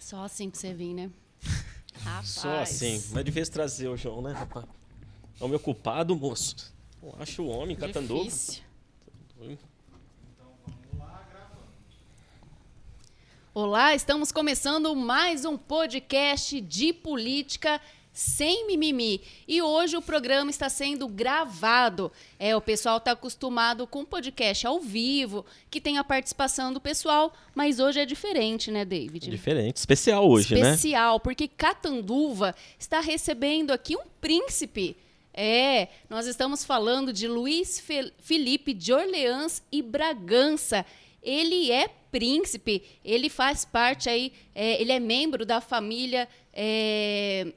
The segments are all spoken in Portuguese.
Só assim pra você vir, né? Rapaz. Só assim. Mas devia trazer o João, né, rapaz? Homem ocupado, moço. Eu acho o homem, Catanduva. Difícil. Olá, estamos começando mais um podcast de política sem mimimi. E hoje o programa está sendo gravado. O pessoal está acostumado com podcast ao vivo, que tem a participação do pessoal, mas hoje é diferente, né, David? Diferente, especial hoje, né? Especial, porque Catanduva está recebendo aqui um príncipe. Nós estamos falando de Luiz Felipe de Orleans e Bragança. Ele é príncipe, ele faz parte aí, ele é membro da família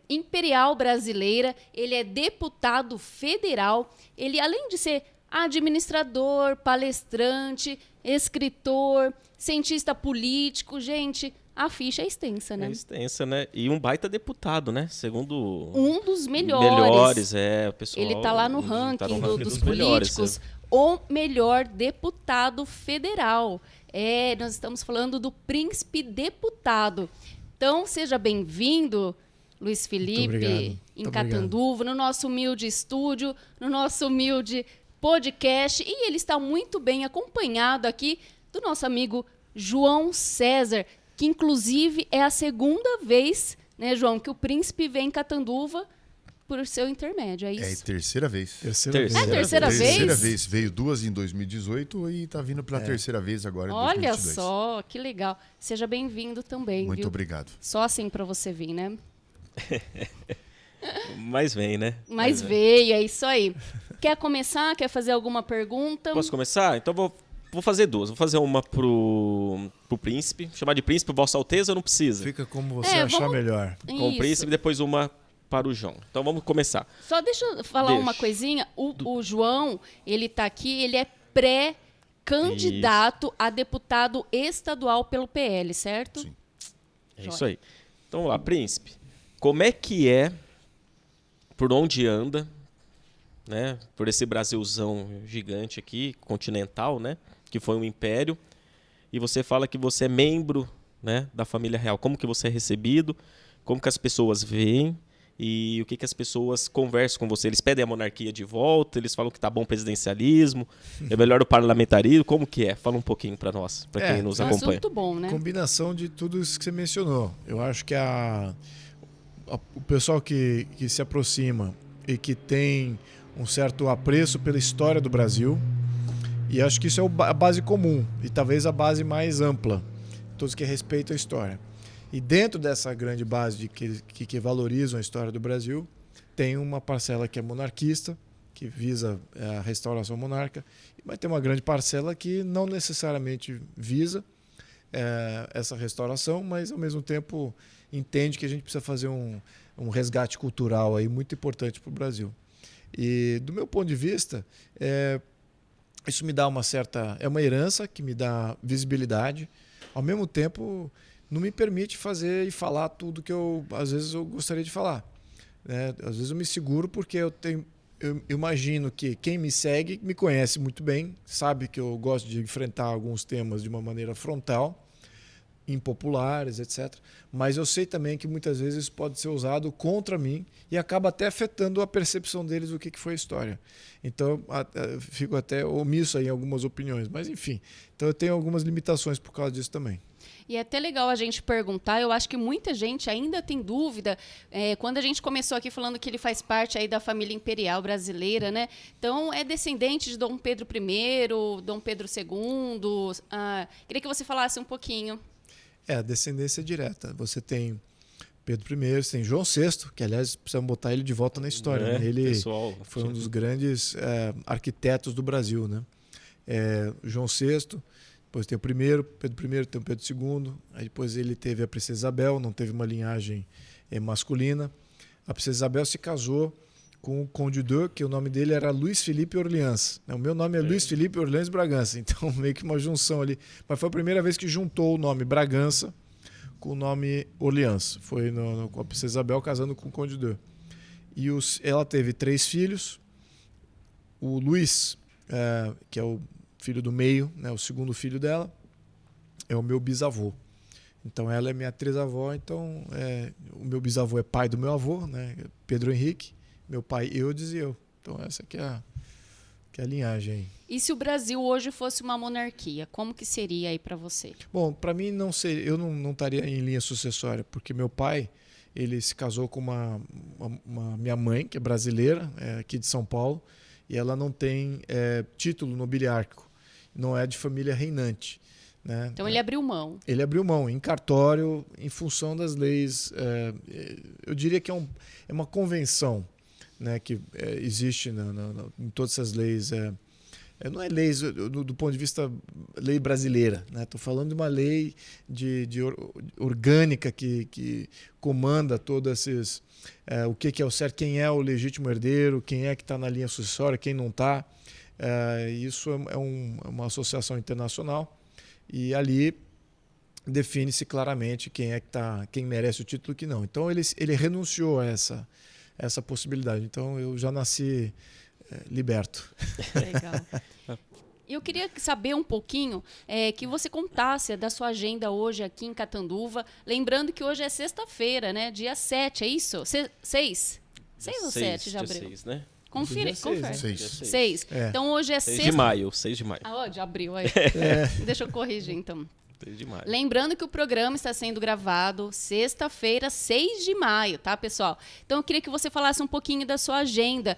imperial brasileira, ele é deputado federal, ele além de ser administrador, palestrante, escritor, cientista político, gente, a ficha é extensa, né? É extensa, né? E um baita deputado, né? Segundo... Um dos melhores. O pessoal... Ele está lá no ranking, dos melhores, políticos, o melhor deputado federal. Nós estamos falando do príncipe deputado. Então, seja bem-vindo, Luiz Felipe, em Catanduva, no nosso humilde estúdio, no nosso humilde podcast. E ele está muito bem acompanhado aqui do nosso amigo João César, que inclusive é a segunda vez, né, João, que o príncipe vem em Catanduva por seu intermédio, é isso? É a terceira vez. Terceira vez? Terceira vez. Veio duas em 2018 e está vindo pela terceira vez agora em 2022. Olha só, que legal. Seja bem-vindo também, Muito viu? obrigado. Só assim para você vir, né? Mas vem, né? Mas veio, é isso aí. Quer começar? Quer fazer alguma pergunta? Posso começar? Então vou fazer duas. Vou fazer uma pro príncipe. Chamar de príncipe, Vossa Alteza, não precisa. Fica como você achar melhor. Com o príncipe, depois uma para o João. Então vamos começar. Só deixa eu falar uma coisinha. O João, ele tá aqui, ele é pré-candidato a deputado estadual pelo PL, certo? Sim. É isso aí. Então vamos lá, príncipe. Como é que é, por onde anda, né? Por esse Brasilzão gigante aqui, continental, né? Que foi um império. E você fala que você é membro, né, da família real. Como que você é recebido? Como que as pessoas veem? E o que as pessoas conversam com você? Eles pedem a monarquia de volta? Eles falam que tá bom o presidencialismo? É melhor o parlamentarismo? Como que é? Fala um pouquinho para nós, para quem nos acompanha. Assunto bom, né? Combinação de tudo isso que você mencionou. Eu acho que o pessoal que se aproxima e que tem um certo apreço pela história do Brasil, e acho que isso é a base comum e talvez a base mais ampla, todos que respeitam a história. E dentro dessa grande base que valorizam a história do Brasil, tem uma parcela que é monarquista, que visa a restauração monárquica, mas tem uma grande parcela que não necessariamente visa essa restauração, mas ao mesmo tempo entende que a gente precisa fazer um resgate cultural aí muito importante para o Brasil. E do meu ponto de vista, isso me dá é uma herança que me dá visibilidade, ao mesmo tempo não me permite fazer e falar tudo que às vezes eu gostaria de falar, né? Às vezes eu me seguro porque eu imagino que quem me segue me conhece muito bem, sabe que eu gosto de enfrentar alguns temas de uma maneira frontal, impopulares, etc. Mas eu sei também que muitas vezes isso pode ser usado contra mim e acaba até afetando a percepção deles do que foi a história. Então, eu fico até omisso aí em algumas opiniões. Mas, enfim, então eu tenho algumas limitações por causa disso também. E é até legal a gente perguntar, eu acho que muita gente ainda tem dúvida, quando a gente começou aqui falando que ele faz parte aí da família imperial brasileira, né? Então, é descendente de Dom Pedro I, Dom Pedro II. Queria que você falasse um pouquinho. A descendência direta. Você tem Pedro I, você tem João VI, que, aliás, precisamos botar ele de volta na história. Né? Ele foi um dos grandes arquitetos do Brasil. Né? João VI, depois tem o primeiro, Pedro I, tem o Pedro II, aí depois ele teve a Princesa Isabel, não teve uma linhagem masculina. A Princesa Isabel se casou com o Conde d'Eu, que o nome dele era Luiz Felipe Orleans. O meu nome é Luiz Felipe Orleans Bragança, então meio que uma junção ali. Mas foi a primeira vez que juntou o nome Bragança com o nome Orleans. Foi com a Princesa Isabel casando com o Conde d'Eu. E ela teve 3 filhos. O Luiz, que é o filho do meio, né, o segundo filho dela, é o meu bisavô. Então ela é minha trisavó, então o meu bisavô é pai do meu avô, né? Pedro Henrique, meu pai Eudes e eu. Então essa que é a linhagem aí. E se o Brasil hoje fosse uma monarquia, como que seria aí para você? Bom, para mim não seria, eu não estaria em linha sucessória, porque meu pai, ele se casou com uma minha mãe, que é brasileira, aqui de São Paulo, e ela não tem título nobiliárquico, não é de família reinante. Né? Então ele abriu mão. Ele abriu mão em cartório, em função das leis. Eu diria que é uma convenção, né, que existe em todas essas leis. Não é leis do ponto de vista lei brasileira. Estou falando de uma lei orgânica que comanda todos esses. O que é o certo, quem é o legítimo herdeiro, quem é que está na linha sucessória, quem não está. Isso é uma associação internacional. E ali define-se claramente quem merece o título e quem não. Então ele renunciou a essa possibilidade. Então eu já nasci liberto. Legal. Eu queria saber um pouquinho, que você contasse da sua agenda hoje aqui em Catanduva. Lembrando que hoje é sexta-feira, né? Dia 7, é isso? 6? 6 ou 7 de abril? 6, né? Confere. 6. Então hoje é 6 sexta. de maio, 6 de maio. Ah, de abril, aí. Deixa eu corrigir, então. 6 de maio. Lembrando que o programa está sendo gravado sexta-feira, 6 de maio, tá, pessoal? Então eu queria que você falasse um pouquinho da sua agenda.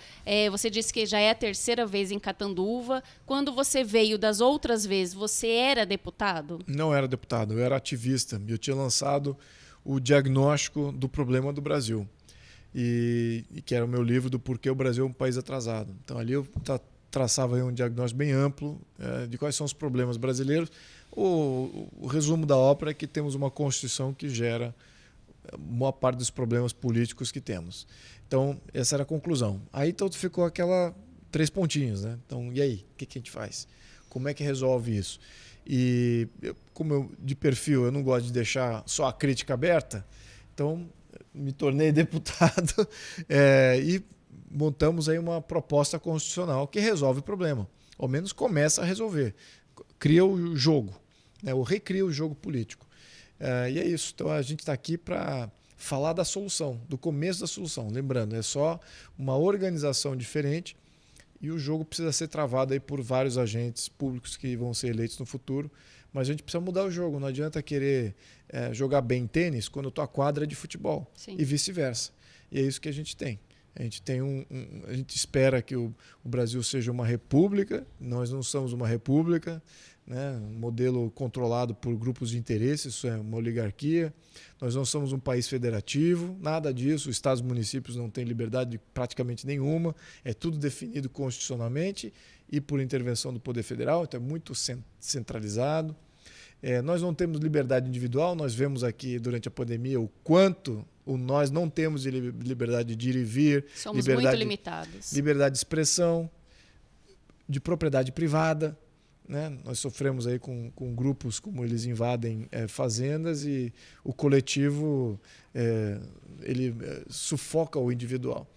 Você disse que já é a terceira vez em Catanduva. Quando você veio das outras vezes, você era deputado? Não era deputado, eu era ativista. Eu tinha lançado o diagnóstico do problema do Brasil. E que era o meu livro do Porquê o Brasil é um País Atrasado. Então ali eu traçava aí um diagnóstico bem amplo de quais são os problemas brasileiros. O resumo da ópera é que temos uma Constituição que gera boa parte dos problemas políticos que temos. Então essa era a conclusão. Aí então ficou 3 pontinhos, né? Então e aí, o que a gente faz? Como é que resolve isso? E de perfil eu não gosto de deixar só a crítica aberta, então me tornei deputado e montamos aí uma proposta constitucional que resolve o problema, ao menos começa a resolver, cria o jogo, né, ou recria o jogo político. E é isso, então a gente está aqui para falar da solução, do começo da solução. Lembrando, é só uma organização diferente e o jogo precisa ser travado aí por vários agentes públicos que vão ser eleitos no futuro, mas a gente precisa mudar o jogo, não adianta querer jogar bem tênis quando a tua quadra é de futebol. Sim. E vice-versa. E é isso que a gente tem. A gente tem a gente espera que o Brasil seja uma república, nós não somos uma república, né? Um modelo controlado por grupos de interesse, isso é uma oligarquia. Nós não somos um país federativo, nada disso, os estados e municípios não têm liberdade praticamente nenhuma, é tudo definido constitucionalmente e por intervenção do Poder Federal, então é muito centralizado. Nós não temos liberdade individual, nós vemos aqui durante a pandemia o quanto nós não temos liberdade de ir e vir. Somos muito limitados. Liberdade de expressão, de propriedade privada. Né? Nós sofremos aí com grupos como eles invadem fazendas e o coletivo ele sufoca o individual.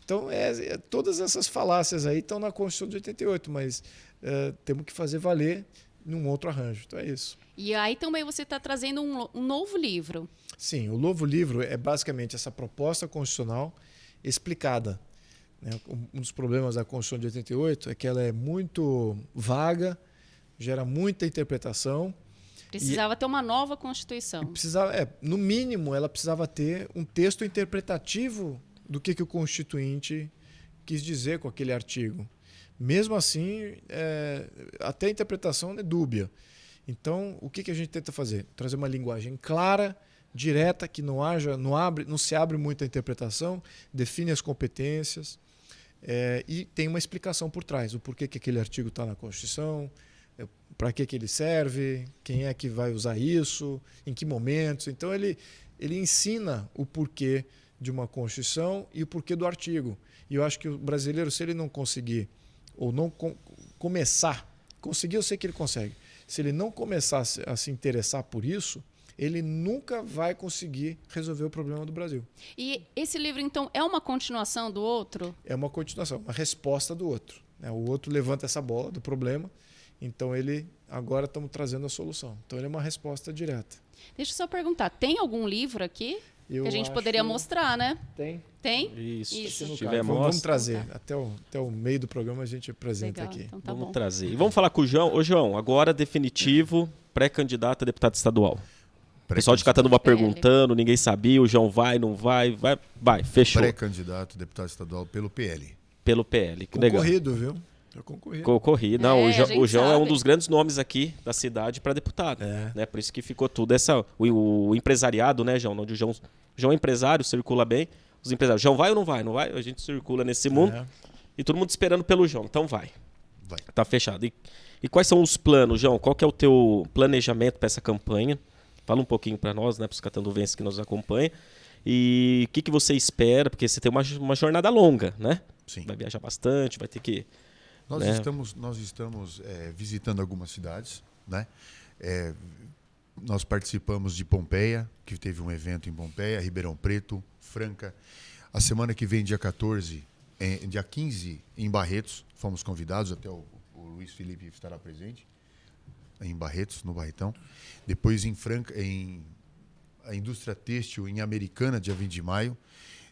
Então, todas essas falácias aí estão na Constituição de 88, mas temos que fazer valer num outro arranjo. Então é isso. E aí também você está trazendo um novo livro. Sim, o novo livro é basicamente essa proposta constitucional explicada. Né? Um dos problemas da Constituição de 88 é que ela é muito vaga, gera muita interpretação. Precisava ter uma nova Constituição. No mínimo, ela precisava ter um texto interpretativo do que o Constituinte quis dizer com aquele artigo. Mesmo assim, até a interpretação é dúbia. Então, o que a gente tenta fazer? Trazer uma linguagem clara, direta, que não se abre muita interpretação, define as competências e tem uma explicação por trás, o porquê que aquele artigo está na Constituição, para que ele serve, quem é que vai usar isso, em que momentos. Então, ele ensina o porquê de uma Constituição e o porquê do artigo. E eu acho que o brasileiro, se ele não conseguir, ou não começar, conseguir eu sei que ele consegue, se ele não começar a se interessar por isso, ele nunca vai conseguir resolver o problema do Brasil. E esse livro, então, é uma continuação do outro? É uma continuação, uma resposta do outro. O outro levanta essa bola do problema Então agora estamos trazendo a solução. Então ele é uma resposta direta. Deixa eu só perguntar, tem algum livro aqui que a gente poderia mostrar, né? Tem. Tem? Isso. Isso. Se tiver, Vamos trazer. Então Até o meio do programa a gente apresenta Legal, aqui. então tá Vamos bom. trazer. E vamos falar com o João. Ô, João, agora definitivo, pré-candidato a deputado estadual. O pessoal de Catanduva perguntando, ninguém sabia, o João vai, não vai, fechou. Pré-candidato a deputado estadual pelo PL. Pelo PL, que legal. Concorrido, viu? Eu concorri. Concorrido. Não, É, o João é um sabe. dos grandes nomes aqui da cidade para deputado. É. Né? Por isso que ficou tudo o empresariado, né, João? Onde o João é empresário, circula bem. Os empresários, João vai ou não vai? Não vai? A gente circula nesse mundo. É. E todo mundo esperando pelo João. Então vai. Vai. Tá fechado. E quais são os planos, João? Qual que é o teu planejamento para essa campanha? Fala um pouquinho para nós, né, para os catanduvenses que nos acompanham. E o que você espera? Porque você tem uma jornada longa, né? Sim. Vai viajar bastante, vai ter que... Nós né? estamos visitando algumas cidades, né? Nós participamos de Pompeia, que teve um evento em Pompeia, Ribeirão Preto, Franca. A semana que vem, dia 14, dia 15, em Barretos, fomos convidados, até o Luiz Felipe estará presente, em Barretos, no Barretão. Depois em Franca, a indústria têxtil em Americana, dia 20 de maio.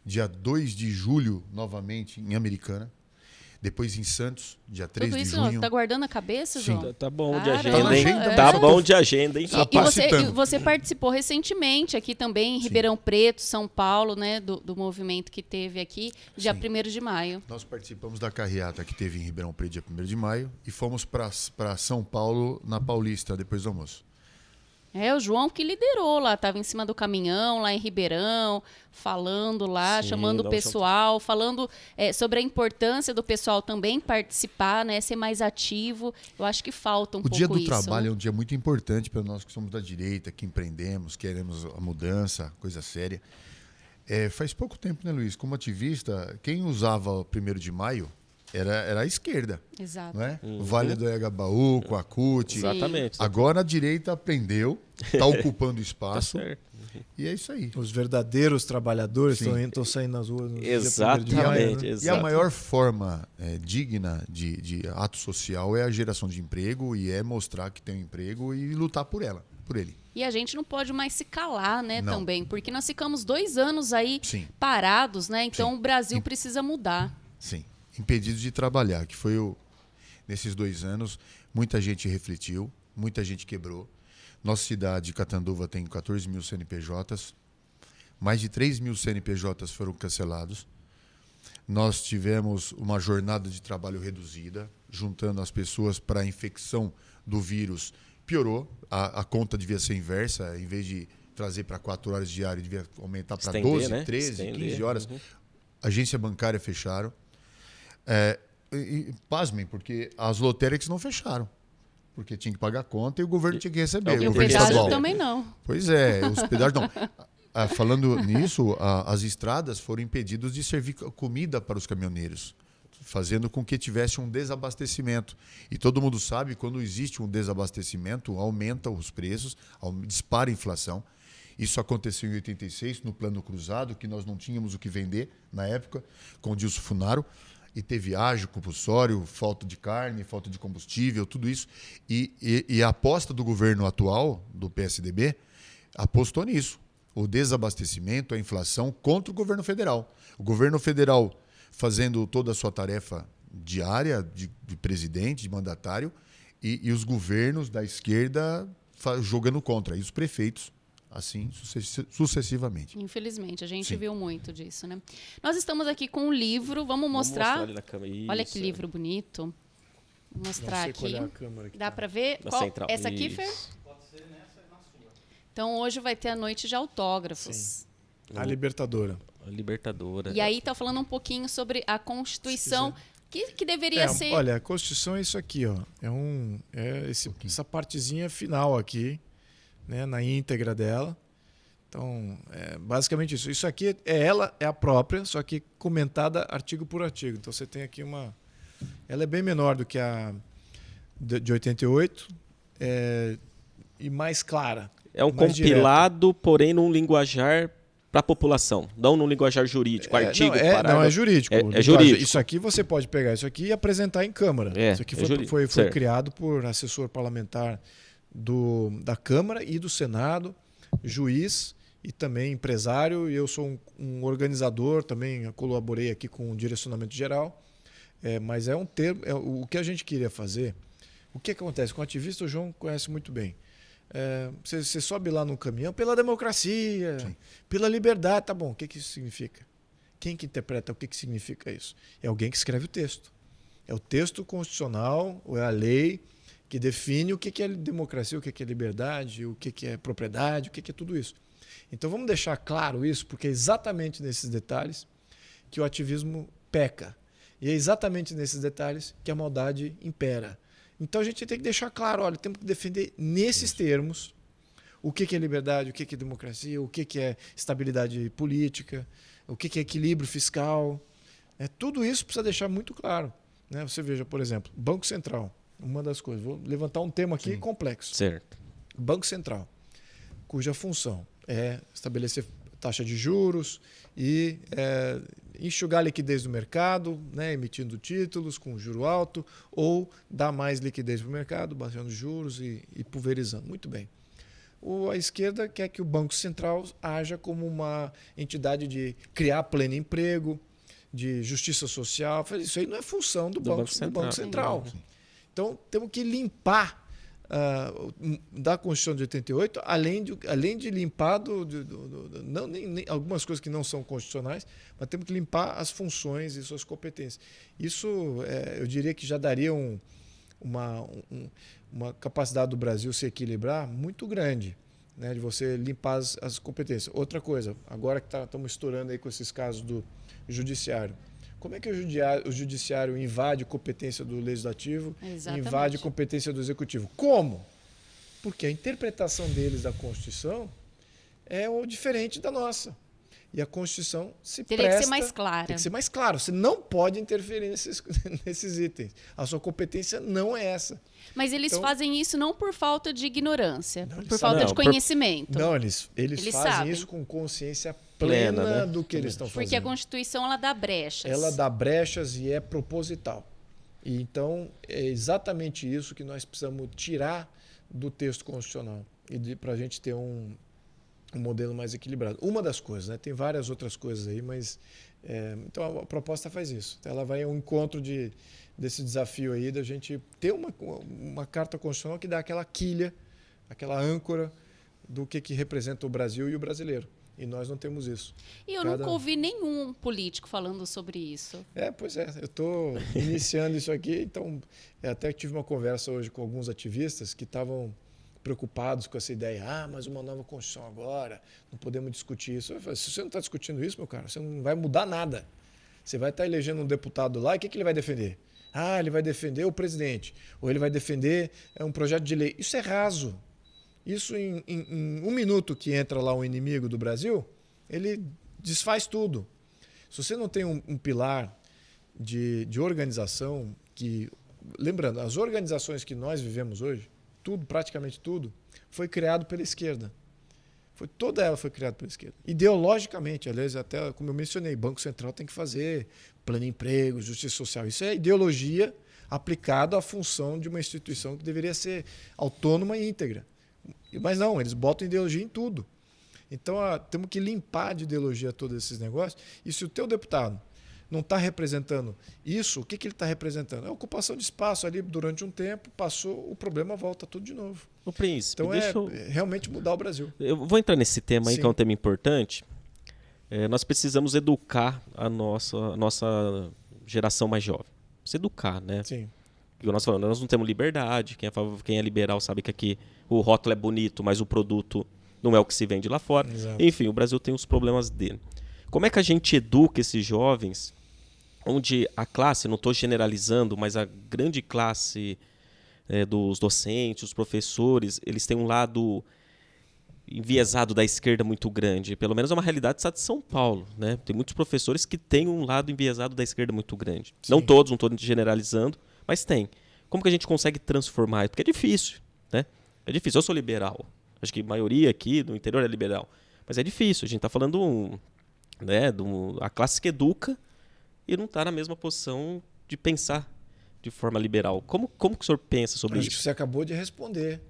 Dia 2 de julho, novamente, em Americana. Depois em Santos, dia 3 Tudo de isso, junho. tá guardando a cabeça, Sim. João? Tá bom de Caramba, agenda, hein? é. Tá bom de agenda, hein? Tá E capacitando. você participou recentemente aqui também, em Ribeirão Preto, São Paulo, né, do movimento que teve aqui, dia Sim. 1º de maio. Nós participamos da carreata que teve em Ribeirão Preto, dia 1º de maio. E fomos para São Paulo, na Paulista, depois do almoço. É, o João que liderou lá, estava em cima do caminhão, lá em Ribeirão, falando lá, Sim, chamando o não, pessoal, falando sobre a importância do pessoal também participar, né, ser mais ativo. Eu acho que falta um O pouco dia do isso. trabalho né? é um dia muito importante para nós que somos da direita, que empreendemos, queremos a mudança, coisa séria. Faz pouco tempo, né, Luiz? Como ativista, quem usava o 1º de maio era a esquerda, Exato. não é? O Vale do Anhangabaú, com a CUT. Exatamente. Agora a direita aprendeu, está ocupando Tá espaço certo. e é isso aí. Os verdadeiros trabalhadores Sim. estão saindo nas ruas no dia 1º de Exatamente. maio, né? E a Exato. maior forma digna de ato social é a geração de emprego e é mostrar que tem um emprego e lutar por ele. E a gente não pode mais se calar, né, Não. também, porque nós ficamos 2 anos aí Sim. parados, né? Então Sim. o Brasil precisa mudar. Sim, impedidos de trabalhar, que foi nesses 2 anos, muita gente refletiu, muita gente quebrou. Nossa cidade, Catanduva, tem 14 mil CNPJs, mais de 3 mil CNPJs foram cancelados. Nós tivemos uma jornada de trabalho reduzida, juntando as pessoas para a infecção do vírus. Piorou, a conta devia ser inversa, em vez de trazer para 4 horas diárias, devia aumentar para Estender, 12, né? 13, Estender. 15 horas. Uhum. Agência bancária fecharam. Pasmem, porque as lotéricas não fecharam. Porque tinha que pagar a conta e o governo tinha que receber. E o governo pedágio estadual. também não. Pois é, os pedágios não. Falando nisso, as estradas foram impedidas de servir comida para os caminhoneiros, fazendo com que tivesse um desabastecimento. E todo mundo sabe, quando existe um desabastecimento, aumenta os preços, dispara a inflação. Isso aconteceu em 86, no Plano Cruzado, que nós não tínhamos o que vender na época, com o Dilson Funaro. E teve ágio, compulsório, falta de carne, falta de combustível, tudo isso. E a aposta do governo atual, do PSDB, apostou nisso. O desabastecimento, a inflação contra o governo federal. O governo federal fazendo toda a sua tarefa diária de presidente, de mandatário, e os governos da esquerda jogando contra. E os prefeitos, assim sucessivamente. Infelizmente, a gente Sim. viu muito disso, né? Nós estamos aqui com um livro, vamos mostrar. ali na câmera. Olha Isso, que livro bonito. Vou mostrar Não sei aqui. qual é a câmera que Dá tá. para ver? Na Qual? central. Essa aqui, Fer? Isso. Então hoje vai ter a noite de autógrafos. A Libertadora. A Libertadora. E aí tá falando um pouquinho sobre a Constituição, que deveria ser. Olha, a Constituição é isso aqui, ó. Essa partezinha final aqui, né, na íntegra dela. Então, é basicamente isso. Isso aqui é a própria, só que comentada artigo por artigo. Então você tem aqui ela é bem menor do que a de 88 e mais clara. É um mais compilado, porém num linguajar para a população, não no linguajar jurídico, artigo, parágrafo. Não, é jurídico. É jurídico. Isso aqui você pode pegar isso aqui e apresentar em Câmara. Isso aqui foi criado por assessor parlamentar da Câmara e do Senado, juiz e também empresário, e eu sou um organizador, também colaborei aqui com o direcionamento geral, mas é um termo, o que a gente queria fazer, o que acontece com o ativista, o João conhece muito bem. Você sobe lá no caminhão pela democracia, sim, pela liberdade, tá bom, o que isso significa? Quem que interpreta o que significa isso? É alguém que escreve o texto. É o texto constitucional, ou é a lei que define o que é democracia, o que é liberdade, o que é propriedade, o que é tudo isso. Então vamos deixar claro isso, porque é exatamente nesses detalhes que o ativismo peca. E é exatamente nesses detalhes que a maldade impera. Então a gente tem que deixar claro, olha, temos que defender nesses termos o que é liberdade, o que é democracia, o que é estabilidade política, o que é equilíbrio fiscal. Tudo isso precisa deixar muito claro. Né? Você veja, por exemplo, Banco Central, uma das coisas. Vou levantar um tema aqui, sim, complexo. Certo. Banco Central, cuja função é estabelecer taxa de juros e enxugar a liquidez do mercado, né, emitindo títulos com juro alto, ou dar mais liquidez para o mercado, baixando juros e pulverizando. Muito bem. A esquerda quer que o Banco Central haja como uma entidade de criar pleno emprego, de justiça social. Isso aí não é função do Banco Central. Então, temos que limpar da Constituição de 88, além de limpar nem algumas coisas que não são constitucionais, mas temos que limpar as funções e suas competências. Isso, eu diria que já daria uma capacidade do Brasil se equilibrar muito grande, né, de você limpar as competências. Outra coisa, agora que estamos estourando aí com esses casos do judiciário, como é que o judiciário invade competência do legislativo, exatamente, invade competência do executivo? Como? Porque a interpretação deles da Constituição é diferente da nossa. E a Constituição teria que ser mais clara. Tem que ser mais claro. Você não pode interferir nesses itens. A sua competência não é essa. Mas eles fazem isso não por falta de ignorância, por falta de conhecimento. Não, eles fazem sabem. Isso com consciência plena, né, do que eles estão fazendo. Porque a Constituição ela dá brechas. Ela dá brechas e é proposital. E então é exatamente isso que nós precisamos tirar do texto constitucional e para a gente ter um modelo mais equilibrado. Uma das coisas, né? Tem várias outras coisas aí, mas então a proposta faz isso. Ela vai ao encontro desse desafio aí da gente ter uma carta constitucional que dá aquela quilha, aquela âncora do que representa o Brasil e o brasileiro. E nós não temos isso. E eu nunca ouvi nenhum político falando sobre isso. Pois é. Eu estou iniciando isso aqui, então até tive uma conversa hoje com alguns ativistas que estavam preocupados com essa ideia, mas uma nova Constituição agora, não podemos discutir isso. Eu falei, se você não está discutindo isso, meu cara, você não vai mudar nada. Você vai estar elegendo um deputado lá, e o que ele vai defender? Ele vai defender o presidente, ou ele vai defender um projeto de lei. Isso é raso. Isso, em 1 minuto que entra lá um inimigo do Brasil, ele desfaz tudo. Se você não tem um pilar de organização, lembrando, as organizações que nós vivemos hoje, praticamente tudo, foi criado pela esquerda. Toda ela foi criada pela esquerda. Ideologicamente, aliás, até como eu mencionei, Banco Central tem que fazer plano de emprego, justiça social. Isso é ideologia aplicada à função de uma instituição que deveria ser autônoma e íntegra. Mas não, eles botam ideologia em tudo. Então, temos que limpar de ideologia todos esses negócios. E se o teu deputado não está representando isso, o que ele está representando? É a ocupação de espaço ali durante um tempo, passou, o problema volta tudo de novo. O Príncipe, então realmente mudar o Brasil. Eu vou entrar nesse tema aí, sim, que é um tema importante. Nós precisamos educar a nossa geração mais jovem. Precisa educar, né? Sim. Como nós falamos, nós não temos liberdade. Quem é liberal sabe que aqui o rótulo é bonito, mas o produto não é o que se vende lá fora. Exato. Enfim, o Brasil tem os problemas dele. Como é que a gente educa esses jovens, onde a classe, não estou generalizando, mas a grande classe dos docentes, os professores, eles têm um lado enviesado da esquerda muito grande. Pelo menos é uma realidade do estado de São Paulo, né? Tem muitos professores que têm um lado enviesado da esquerda muito grande. Sim. Não todos, não estou generalizando, mas tem. Como que a gente consegue transformar isso? Porque é difícil, né? É difícil. Eu sou liberal. Acho que a maioria aqui do interior é liberal. Mas é difícil, a gente está falando né, a classe que educa e não está na mesma posição de pensar de forma liberal. Como que o senhor pensa sobre Acho isso? que você acabou de responder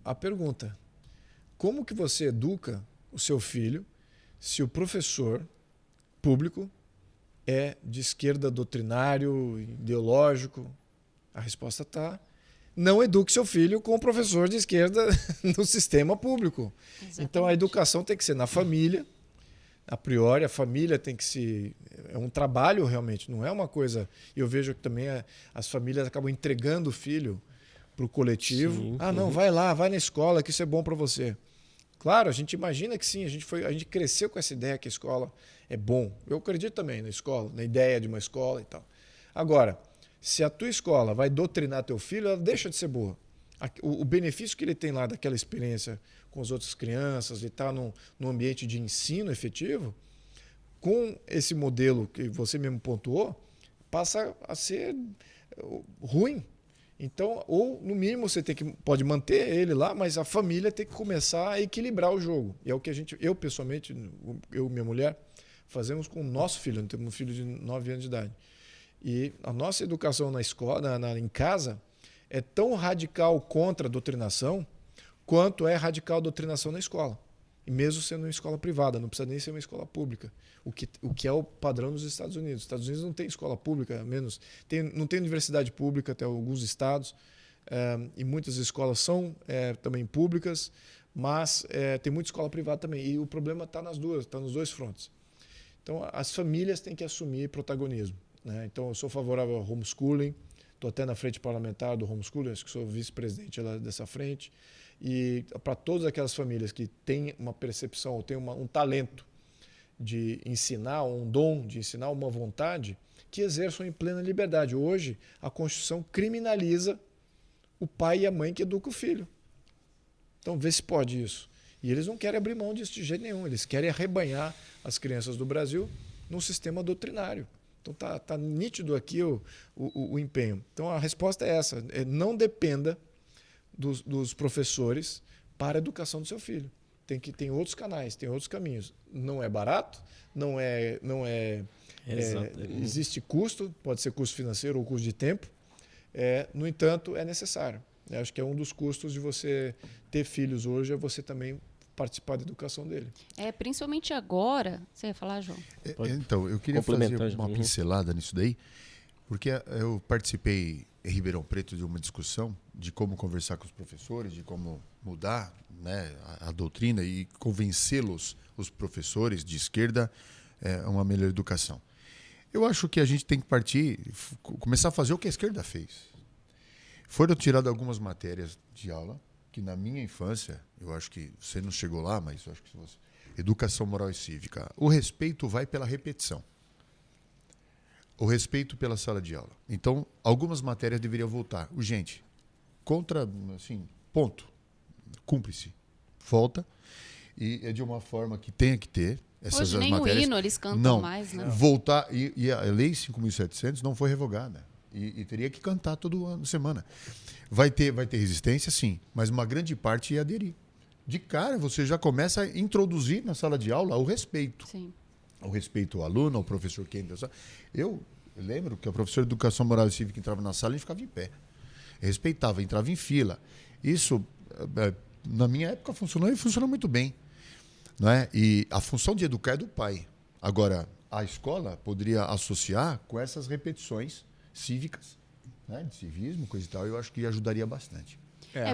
a pergunta. Como que você educa o seu filho se o professor público é de esquerda, doutrinário, ideológico? A resposta está: não eduque seu filho com o professor de esquerda no sistema público. Exatamente. Então a educação tem que ser na família. A priori, a família tem que se... É um trabalho realmente, não é uma coisa... Eu vejo que também as famílias acabam entregando o filho para o coletivo. Sim, Não, vai lá, vai na escola, que isso é bom para você. Claro, a gente imagina que sim, a gente cresceu com essa ideia que a escola é bom. Eu acredito também na escola, na ideia de uma escola e tal. Agora, se a tua escola vai doutrinar teu filho, ela deixa de ser boa. O benefício que ele tem lá daquela experiência com as outras crianças, de estar num ambiente de ensino efetivo, com esse modelo que você mesmo pontuou, passa a ser ruim. Então, ou no mínimo você pode manter ele lá, mas a família tem que começar a equilibrar o jogo. E é o que eu pessoalmente, eu e minha mulher, fazemos com o nosso filho. Nós temos um filho de 9 anos de idade. E a nossa educação na escola, em casa, é tão radical contra a doutrinação quanto é radical a doutrinação na escola. E mesmo sendo uma escola privada, não precisa nem ser uma escola pública. O que é o padrão dos Estados Unidos. Os Estados Unidos não tem escola pública, menos não tem universidade pública até alguns estados, e muitas escolas são também públicas, mas tem muita escola privada também. E o problema está nos dois frontes. Então, as famílias têm que assumir protagonismo, né? Então, eu sou favorável ao homeschooling, estou até na frente parlamentar do homeschooling, acho que sou vice-presidente dessa frente. E para todas aquelas famílias que têm uma percepção, ou têm um talento de ensinar, um dom de ensinar, uma vontade, que exerçam em plena liberdade. Hoje, a Constituição criminaliza o pai e a mãe que educam o filho. Então, vê se pode isso. E eles não querem abrir mão disso de jeito nenhum. Eles querem arrebanhar as crianças do Brasil num sistema doutrinário. Então, tá nítido aqui o empenho. Então, a resposta é essa. Não dependa dos professores para a educação do seu filho. Tem outros canais, tem outros caminhos. Não é barato, não é existe custo, pode ser custo financeiro ou custo de tempo. No entanto, é necessário. Eu acho que é um dos custos de você ter filhos hoje, é você também participar da educação dele. Principalmente agora... Você ia falar, João? Então, eu queria fazer uma pincelada nisso daí, porque eu participei em Ribeirão Preto de uma discussão de como conversar com os professores, de como mudar, né, a doutrina e convencê-los, os professores de esquerda, a uma melhor educação. Eu acho que a gente tem que começar a fazer o que a esquerda fez. Foram tiradas algumas matérias de aula, que na minha infância, eu acho que você não chegou lá, mas eu acho que você... Educação moral e cívica. O respeito vai pela repetição. O respeito pela sala de aula. Então, algumas matérias deveriam voltar. Urgente. Ponto. Cumpre-se. Volta. E é de uma forma que tenha que ter essas Hoje nem matérias. o hino eles cantam mais, né? Voltar. E a Lei 5.700 não foi revogada. E teria que cantar todo ano, semana. Vai ter resistência, sim. Mas uma grande parte ia aderir. De cara, você já começa a introduzir na sala de aula o respeito. Sim. O respeito ao aluno, ao professor que entra. Eu lembro que a professora de Educação Moral e Cívica entrava na sala e ficava em pé. Respeitava, entrava em fila. Isso, na minha época, funcionou e funcionou muito bem. Não é? E a função de educar é do pai. Agora, a escola poderia associar com essas repetições cívicas, né? De civismo, coisa e tal, eu acho que ajudaria bastante.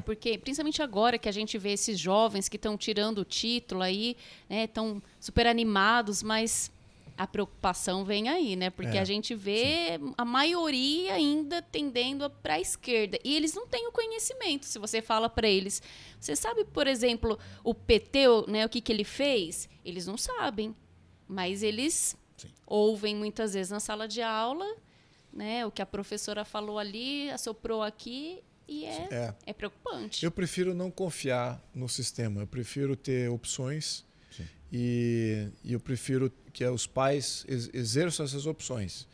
Porque, principalmente agora que a gente vê esses jovens que estão tirando o título aí, né, estão super animados, mas a preocupação vem aí, né? Porque a gente vê a maioria ainda tendendo para a esquerda. E eles não têm o conhecimento. Se você fala para eles, você sabe, por exemplo, o PT, né, o que ele fez? Eles não sabem, mas eles ouvem muitas vezes na sala de aula, né, o que a professora falou ali, assoprou aqui, e é preocupante. Eu prefiro não confiar no sistema, eu prefiro ter opções e eu prefiro que os pais exerçam essas opções,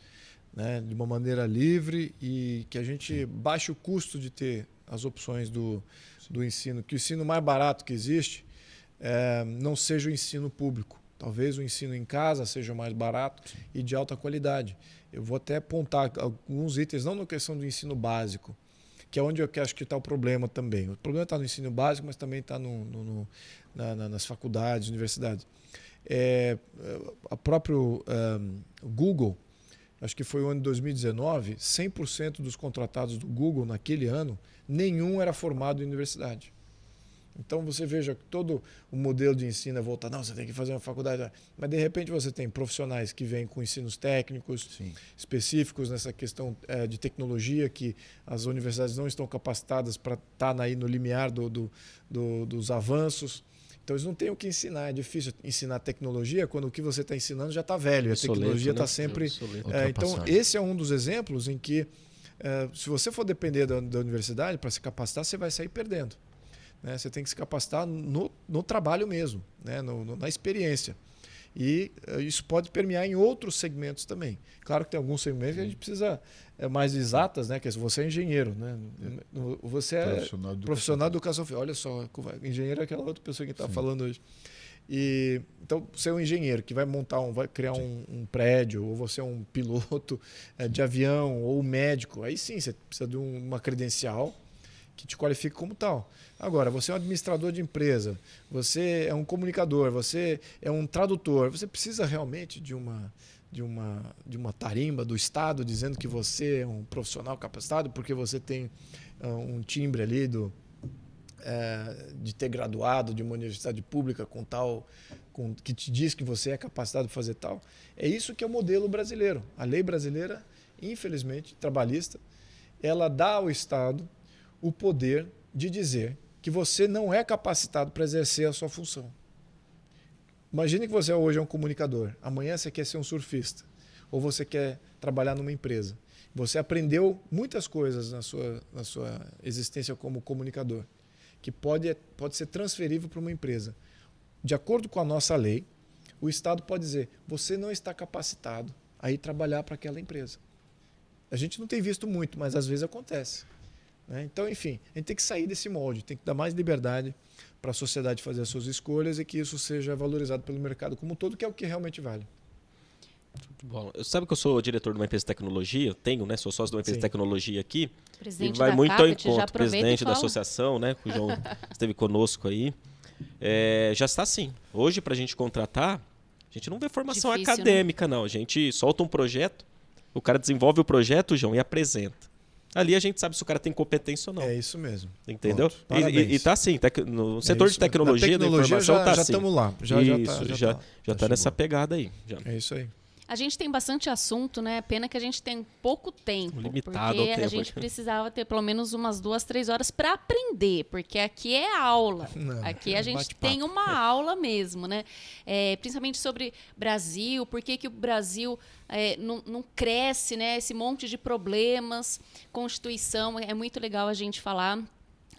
né, de uma maneira livre e que a gente baixe o custo de ter as opções do ensino, que o ensino mais barato que existe não seja o ensino público. Talvez o ensino em casa seja mais barato e de alta qualidade. Eu vou até apontar alguns itens, não na questão do ensino básico, que é onde eu acho que está o problema também. O problema está no ensino básico, mas também está nas faculdades, universidades. A próprio Google, acho que foi o ano de 2019, 100% dos contratados do Google naquele ano, nenhum era formado em universidade. Então você veja que todo o modelo de ensino é voltado, não, você tem que fazer uma faculdade, mas de repente você tem profissionais que vêm com ensinos técnicos específicos nessa questão de tecnologia, que as universidades não estão capacitadas para estar aí no limiar dos avanços. Então eles não têm o que ensinar, é difícil ensinar tecnologia quando o que você está ensinando já está velho, obsoleto, a tecnologia está né? sempre... então esse é um dos exemplos em que se você for depender da universidade para se capacitar, você vai sair perdendo. Né? Você tem que se capacitar no trabalho mesmo, né? Na experiência. E isso pode permear em outros segmentos também. Claro que tem alguns segmentos que a gente precisa mais exatas, né? Que você é engenheiro, né? Você é profissional de educação física. Olha só, engenheiro é aquela outra pessoa que está falando hoje. Então, você é um engenheiro que vai vai criar um prédio, ou você é um piloto de avião, ou um médico. Aí sim, você precisa de uma credencial que te qualifique como tal. Agora, você é um administrador de empresa, você é um comunicador, você é um tradutor, você precisa realmente de uma tarimba do Estado dizendo que você é um profissional capacitado porque você tem um timbre ali de ter graduado de uma universidade pública que te diz que você é capacitado de fazer tal. É isso que é o modelo brasileiro. A lei brasileira, infelizmente, trabalhista, ela dá ao Estado o poder de dizer que você não é capacitado para exercer a sua função. Imagine que você hoje é um comunicador, amanhã você quer ser um surfista, ou você quer trabalhar numa empresa. Você aprendeu muitas coisas na sua existência como comunicador, que pode ser transferível para uma empresa. De acordo com a nossa lei, o Estado pode dizer, você não está capacitado a ir trabalhar para aquela empresa. A gente não tem visto muito, mas às vezes acontece. Então, enfim, a gente tem que sair desse molde, tem que dar mais liberdade para a sociedade fazer as suas escolhas e que isso seja valorizado pelo mercado como um todo, que é o que realmente vale. Bom, sabe que eu sou diretor de uma empresa de tecnologia, sou sócio de uma empresa de tecnologia aqui, Presidente e vai da muito ao Capit, encontro, presidente da associação, né, que o João esteve conosco aí, já está assim. Hoje, para a gente contratar, a gente não vê formação difícil, acadêmica, né? Não. A gente solta um projeto, o cara desenvolve o projeto, João, e apresenta. Ali a gente sabe se o cara tem competência ou não. É isso mesmo. Entendeu? E tá assim, no setor de tecnologia, da informação, tá assim. Já estamos lá. Já tá nessa pegada aí. Já. É isso aí. A gente tem bastante assunto, né? Pena que a gente tem pouco tempo. Limitado porque ao tempo. a gente precisava ter pelo menos umas 2, 3 horas para aprender, porque aqui é aula. Aqui a gente tem uma aula mesmo, né? Principalmente sobre Brasil, por que o Brasil não cresce, né? Esse monte de problemas, Constituição, é muito legal a gente falar.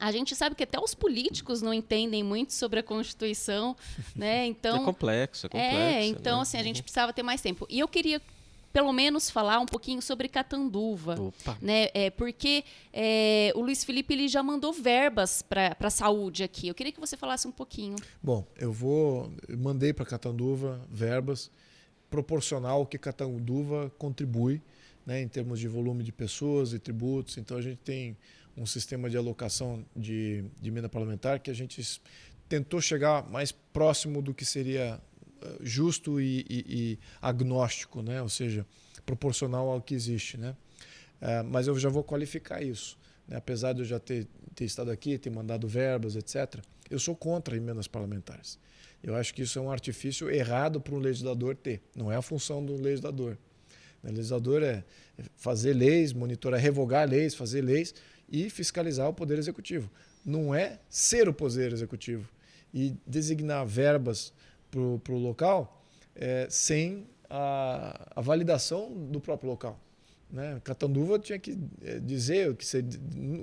A gente sabe que até os políticos não entendem muito sobre a Constituição, né? Então, é complexo. Então, né? assim, a gente precisava ter mais tempo. E eu queria, pelo menos, falar um pouquinho sobre Catanduva. Opa. Né? Porque o Luiz Felipe ele já mandou verbas para a saúde aqui. Eu queria que você falasse um pouquinho. Bom, eu mandei para Catanduva verbas proporcional ao que Catanduva contribui, né, em termos de volume de pessoas e tributos. Então, a gente tem um sistema de alocação de emenda parlamentar que a gente tentou chegar mais próximo do que seria justo e agnóstico, né? Ou seja, proporcional ao que existe. Né? Mas eu já vou qualificar isso. Né? Apesar de eu já ter estado aqui, ter mandado verbas, etc., eu sou contra emendas parlamentares. Eu acho que isso é um artifício errado para um legislador ter. Não é a função do legislador. O legislador é fazer leis, monitorar, revogar leis, fazer leis e fiscalizar o Poder Executivo. Não é ser o Poder Executivo e designar verbas para o local sem a validação do próprio local. Né? Catanduva tinha que dizer que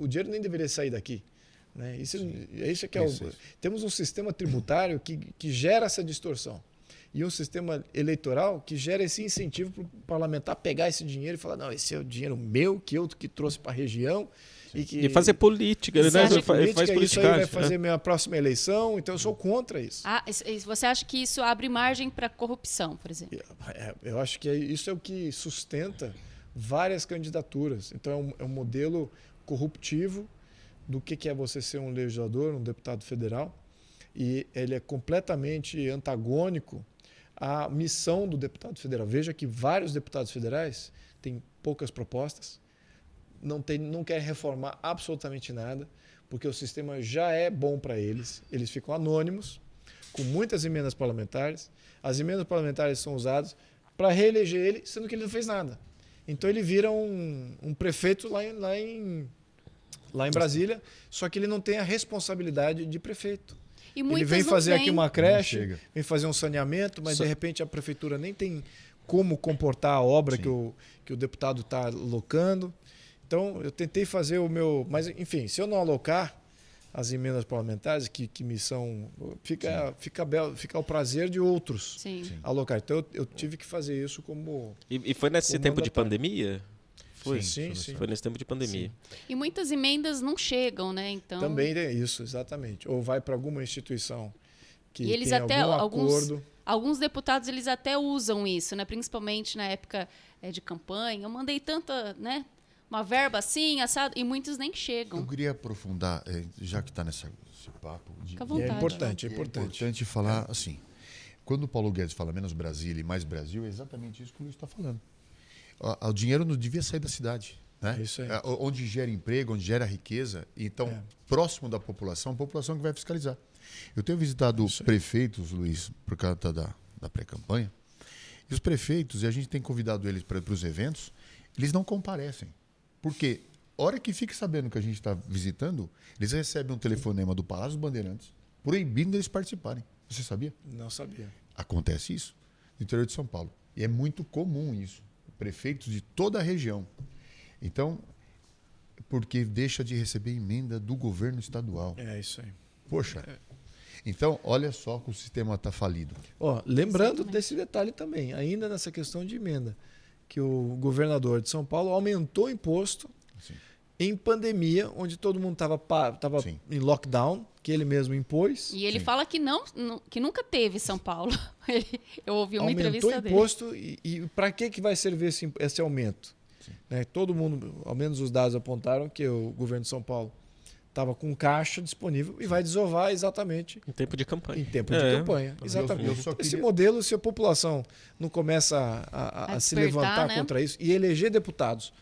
o dinheiro nem deveria sair daqui. Né? Isso que é temos um sistema tributário que gera essa distorção. e um sistema eleitoral que gera esse incentivo para o parlamentar pegar esse dinheiro e falar, não, esse é o dinheiro meu, que eu que trouxe para a região. E fazer política, né? Faz Politicagem. isso aí vai fazer minha próxima eleição, então eu sou contra isso. Você acha que isso abre margem para corrupção, por exemplo? Eu acho que isso é o que sustenta várias candidaturas. Então é um modelo corruptivo do que é você ser um legislador, um deputado federal, e ele é completamente antagônico à missão do deputado federal. Veja que vários deputados federais têm poucas propostas, não querem reformar absolutamente nada, porque o sistema já é bom para eles. Eles ficam anônimos, com muitas emendas parlamentares. As emendas parlamentares são usadas para reeleger ele, sendo que ele não fez nada. Então ele vira um prefeito lá em Brasília, só que ele não tem a responsabilidade de prefeito. Ele vem fazer aqui uma creche, vem fazer um saneamento, mas de repente a prefeitura nem tem como comportar a obra que o deputado está alocando. Então, eu tentei fazer o meu... Mas, enfim, se eu não alocar as emendas parlamentares, que me são... Fica ao prazer de outros alocar. Então, eu tive que fazer isso como... E foi nesse tempo de pandemia? Foi. Sim. Foi nesse tempo de pandemia. Sim. E muitas emendas não chegam, né? Então... Também é isso, exatamente. Ou vai para alguma instituição que e eles tem até, algum acordo... Alguns deputados, eles até usam isso, né? Principalmente na época de campanha. Eu mandei tanta... né? Uma verba assim, assado, e muitos nem chegam. Eu queria aprofundar, já que está nesse papo. Fica à vontade. É importante. É importante falar assim. Quando o Paulo Guedes fala menos Brasília e mais Brasil, é exatamente isso que o Luiz está falando. O dinheiro não devia sair da cidade. Né? É isso aí. Onde gera emprego, onde gera riqueza. Então, próximo da população, a população que vai fiscalizar. Eu tenho visitado prefeitos, Luiz, por causa da pré-campanha. E os prefeitos, e a gente tem convidado eles para os eventos, eles não comparecem. Porque, hora que fica sabendo que a gente está visitando, eles recebem um telefonema do Palácio dos Bandeirantes, proibindo eles participarem. Você sabia? Não sabia. Acontece isso no interior de São Paulo. E é muito comum isso. Prefeitos de toda a região. Então, porque deixa de receber emenda do governo estadual. É isso aí. Poxa. Então, olha só que o sistema está falido. Lembrando desse detalhe também, ainda nessa questão de emenda, que o governador de São Paulo aumentou o imposto em pandemia, onde todo mundo estava em lockdown, que ele mesmo impôs. E ele fala que que nunca teve São Paulo. Eu ouvi uma entrevista dele. Aumentou o imposto e para que vai servir esse aumento? Né? Todo mundo, ao menos os dados apontaram que o governo de São Paulo estava com caixa disponível e vai desovar exatamente em tempo de campanha. Em tempo de campanha, exatamente. Esse modelo, se a população não começa a se levantar contra isso e eleger deputados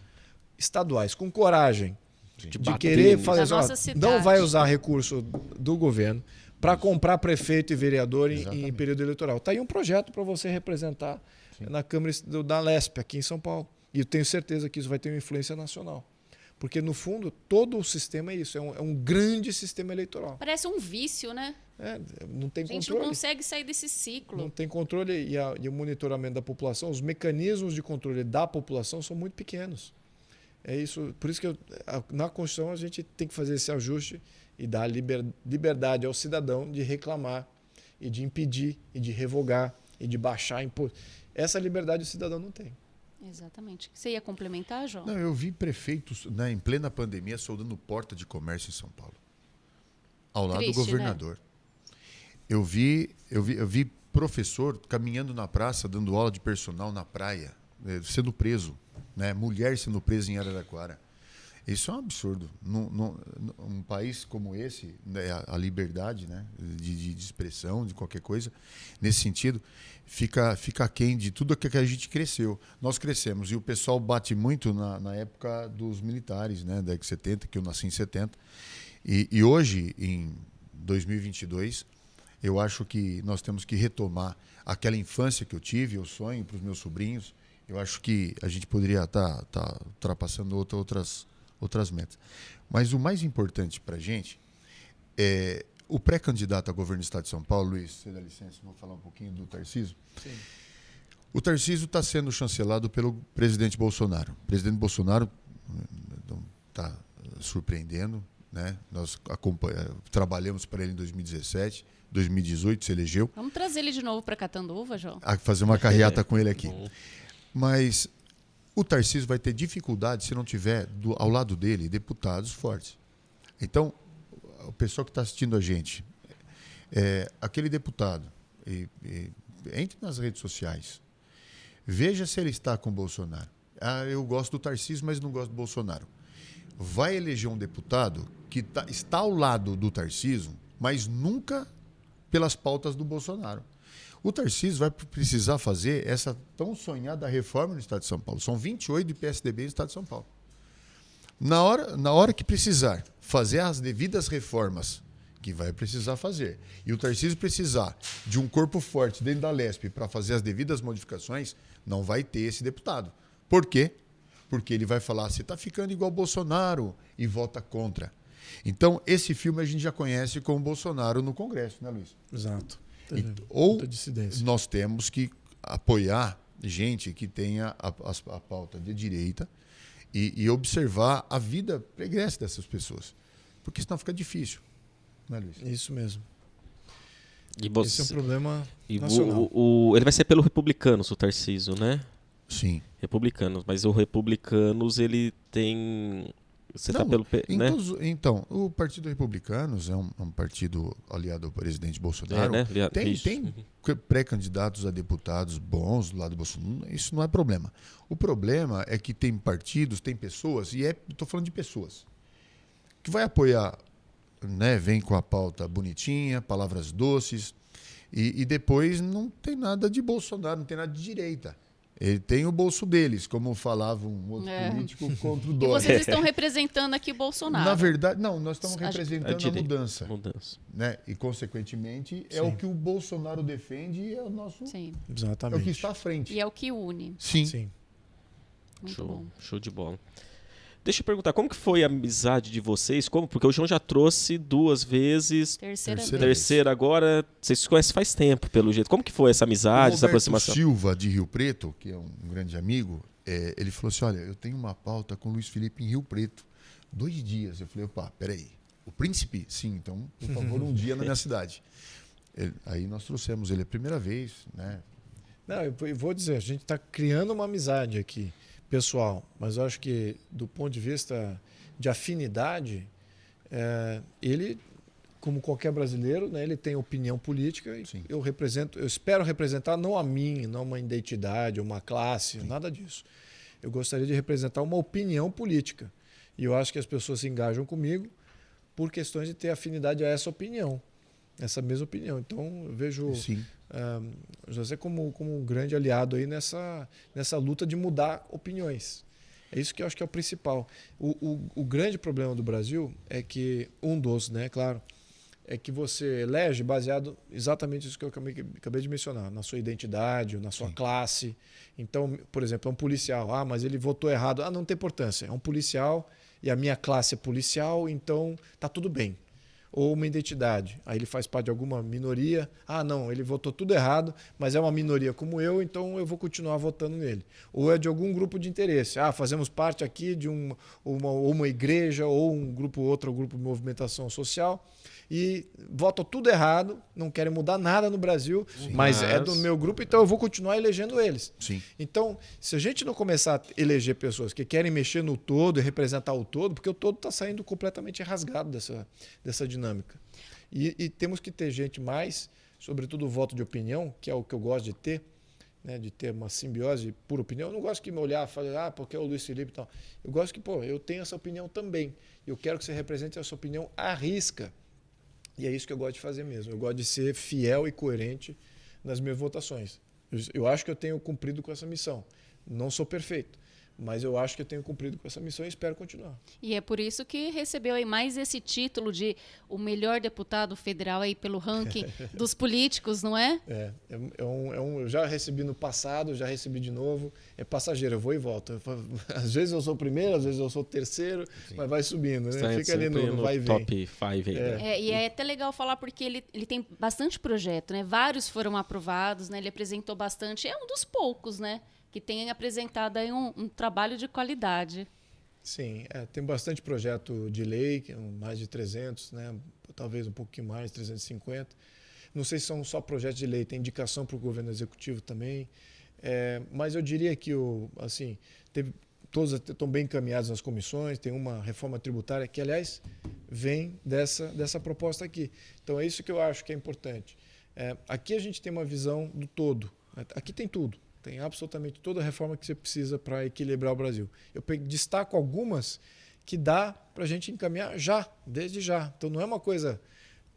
estaduais com coragem de querer fazer não vai usar recurso do governo para comprar prefeito e vereador em período eleitoral. Está aí um projeto para você representar na Câmara da Lesp, aqui em São Paulo. E eu tenho certeza que isso vai ter uma influência nacional. Porque, no fundo, todo o sistema é isso. É um grande sistema eleitoral. Parece um vício, né? Não tem controle. A gente não consegue sair desse ciclo. Não tem controle e o monitoramento da população, os mecanismos de controle da população são muito pequenos. É isso. Por isso que na Constituição a gente tem que fazer esse ajuste e dar liberdade ao cidadão de reclamar e de impedir e de revogar e de baixar imposto. Essa liberdade o cidadão não tem. Exatamente. Você ia complementar, João? Não, eu vi prefeitos em plena pandemia soldando porta de comércio em São Paulo, ao lado do governador. Né? Eu vi professor caminhando na praça, dando aula de personal na praia, sendo preso, né? Mulher sendo presa em Araraquara. Isso é um absurdo. Num país como esse, né, a liberdade, né, de expressão, de qualquer coisa, nesse sentido, fica aquém de tudo que a gente cresceu. Nós crescemos e o pessoal bate muito na época dos militares, né, da década de 70, que eu nasci em 70. E hoje, em 2022, eu acho que nós temos que retomar aquela infância que eu tive, o sonho para os meus sobrinhos. Eu acho que a gente poderia estar ultrapassando outras metas. Mas o mais importante para a gente é o pré-candidato a governo do Estado de São Paulo, Luiz, você dá licença, vou falar um pouquinho do Tarcísio. Sim. O Tarcísio está sendo chancelado pelo presidente Bolsonaro. O presidente Bolsonaro está surpreendendo, né? Nós trabalhamos para ele em 2017, 2018 se elegeu. Vamos trazer ele de novo para Catanduva, João? A fazer uma carreata com ele aqui. Mas o Tarcísio vai ter dificuldade se não tiver ao lado dele deputados fortes. Então, o pessoal que está assistindo a gente, aquele deputado, entre nas redes sociais, veja se ele está com o Bolsonaro. Ah, eu gosto do Tarcísio, mas não gosto do Bolsonaro. Vai eleger um deputado que está ao lado do Tarcísio, mas nunca pelas pautas do Bolsonaro. O Tarcísio vai precisar fazer essa tão sonhada reforma no Estado de São Paulo. São 28 de PSDB no Estado de São Paulo. Na hora que precisar fazer as devidas reformas, que vai precisar fazer, e o Tarcísio precisar de um corpo forte dentro da Lesp para fazer as devidas modificações, não vai ter esse deputado. Por quê? Porque ele vai falar, você está ficando igual Bolsonaro, e vota contra. Então, esse filme a gente já conhece com o Bolsonaro no Congresso, né, Luiz? Exato. Ou nós temos que apoiar gente que tenha a pauta de direita e observar a vida pregressa dessas pessoas. Porque senão fica difícil. Né, Luiz? Isso mesmo. Esse é um problema nacional. Ele vai ser pelo Republicanos, o Tarcísio, né? Sim. Republicanos. Mas o Republicanos, ele tem... Você está pelo... né? Então, o Partido Republicanos é um partido aliado ao presidente Bolsonaro. Né? Tem pré-candidatos a deputados bons do lado do Bolsonaro. Isso não é problema. O problema é que tem partidos, tem pessoas, e estou falando de pessoas, que vai apoiar, né? Vem com a pauta bonitinha, palavras doces, e depois não tem nada de Bolsonaro, não tem nada de direita. Ele tem o bolso deles, como falava um outro político contra o E Dória. vocês estão representando aqui o Bolsonaro. Na verdade, não, nós estamos representando a mudança. Né? E, consequentemente, é Sim. o que o Bolsonaro defende e é o nosso. Sim. Exatamente. É o que está à frente. E é o que une. Sim. Muito bom. Show de bola. Deixa eu perguntar, como que foi a amizade de vocês? Porque o João já trouxe 2 vezes. Terceira agora. Vocês se conhecem faz tempo, pelo jeito. Como que foi essa amizade, essa aproximação? O Silva, de Rio Preto, que é um grande amigo, ele falou assim, olha, eu tenho uma pauta com o Luiz Felipe em Rio Preto. 2 dias. Eu falei, opa, peraí. O Príncipe? Sim, então, por favor, um dia na minha cidade. Aí nós trouxemos ele a primeira vez, né? Não, eu vou dizer, a gente está criando uma amizade aqui, pessoal, mas eu acho que do ponto de vista de afinidade, ele, como qualquer brasileiro, né, ele tem opinião política e eu espero representar não a mim, não uma identidade, uma classe, nada disso. Eu gostaria de representar uma opinião política. E eu acho que as pessoas se engajam comigo por questões de ter afinidade a essa opinião, essa mesma opinião. Então, eu vejo José como um grande aliado aí nessa luta de mudar opiniões. É isso que eu acho que é o principal. O grande problema do Brasil é que, né, claro, é que você elege baseado exatamente isso que eu acabei de mencionar, na sua identidade, na sua classe. Então, por exemplo, é um policial. Mas ele votou errado. Não tem importância. É um policial e a minha classe é policial, então tá tudo bem. Ou uma identidade. Aí ele faz parte de alguma minoria. Não, ele votou tudo errado, mas é uma minoria como eu, então eu vou continuar votando nele. Ou é de algum grupo de interesse. Fazemos parte aqui de uma igreja ou outro grupo de movimentação social e votam tudo errado, não querem mudar nada no Brasil, mas é do meu grupo, então eu vou continuar elegendo eles. Sim. Então, se a gente não começar a eleger pessoas que querem mexer no todo e representar o todo, porque o todo está saindo completamente rasgado dessa dinâmica. E temos que ter gente mais, sobretudo o voto de opinião, que é o que eu gosto de ter, né, de ter uma simbiose por opinião. Eu não gosto que me olhar e falar, porque é o Luiz Felipe e tal. Eu gosto que, eu tenho essa opinião também. Eu quero que você represente essa opinião à risca. E é isso que eu gosto de fazer mesmo. Eu gosto de ser fiel e coerente nas minhas votações. Eu acho que eu tenho cumprido com essa missão. Não sou perfeito, mas eu acho que eu tenho cumprido com essa missão e espero continuar. E é por isso que recebeu aí mais esse título de o melhor deputado federal aí pelo ranking dos políticos, não é? Eu já recebi no passado, já recebi de novo. É passageiro, eu vou e volto. Às vezes eu sou o primeiro, às vezes eu sou o terceiro, mas vai subindo, né? Fica ali no vai e vem. Top 5 aí. E é até legal falar porque ele tem bastante projeto, né? Vários foram aprovados, né? Ele apresentou bastante. É um dos poucos, né? Que tem apresentado aí um trabalho de qualidade. Sim, tem bastante projeto de lei, mais de 300, né? Talvez um pouquinho mais, 350. Não sei se são só projetos de lei, tem indicação para o governo executivo também. Mas eu diria que assim, todos estão bem encaminhados nas comissões, tem uma reforma tributária que, aliás, vem dessa proposta aqui. Então, é isso que eu acho que é importante. Aqui a gente tem uma visão do todo. Aqui tem tudo. Tem absolutamente toda a reforma que você precisa para equilibrar o Brasil. Eu destaco algumas que dá para a gente encaminhar desde já. Então, não é uma coisa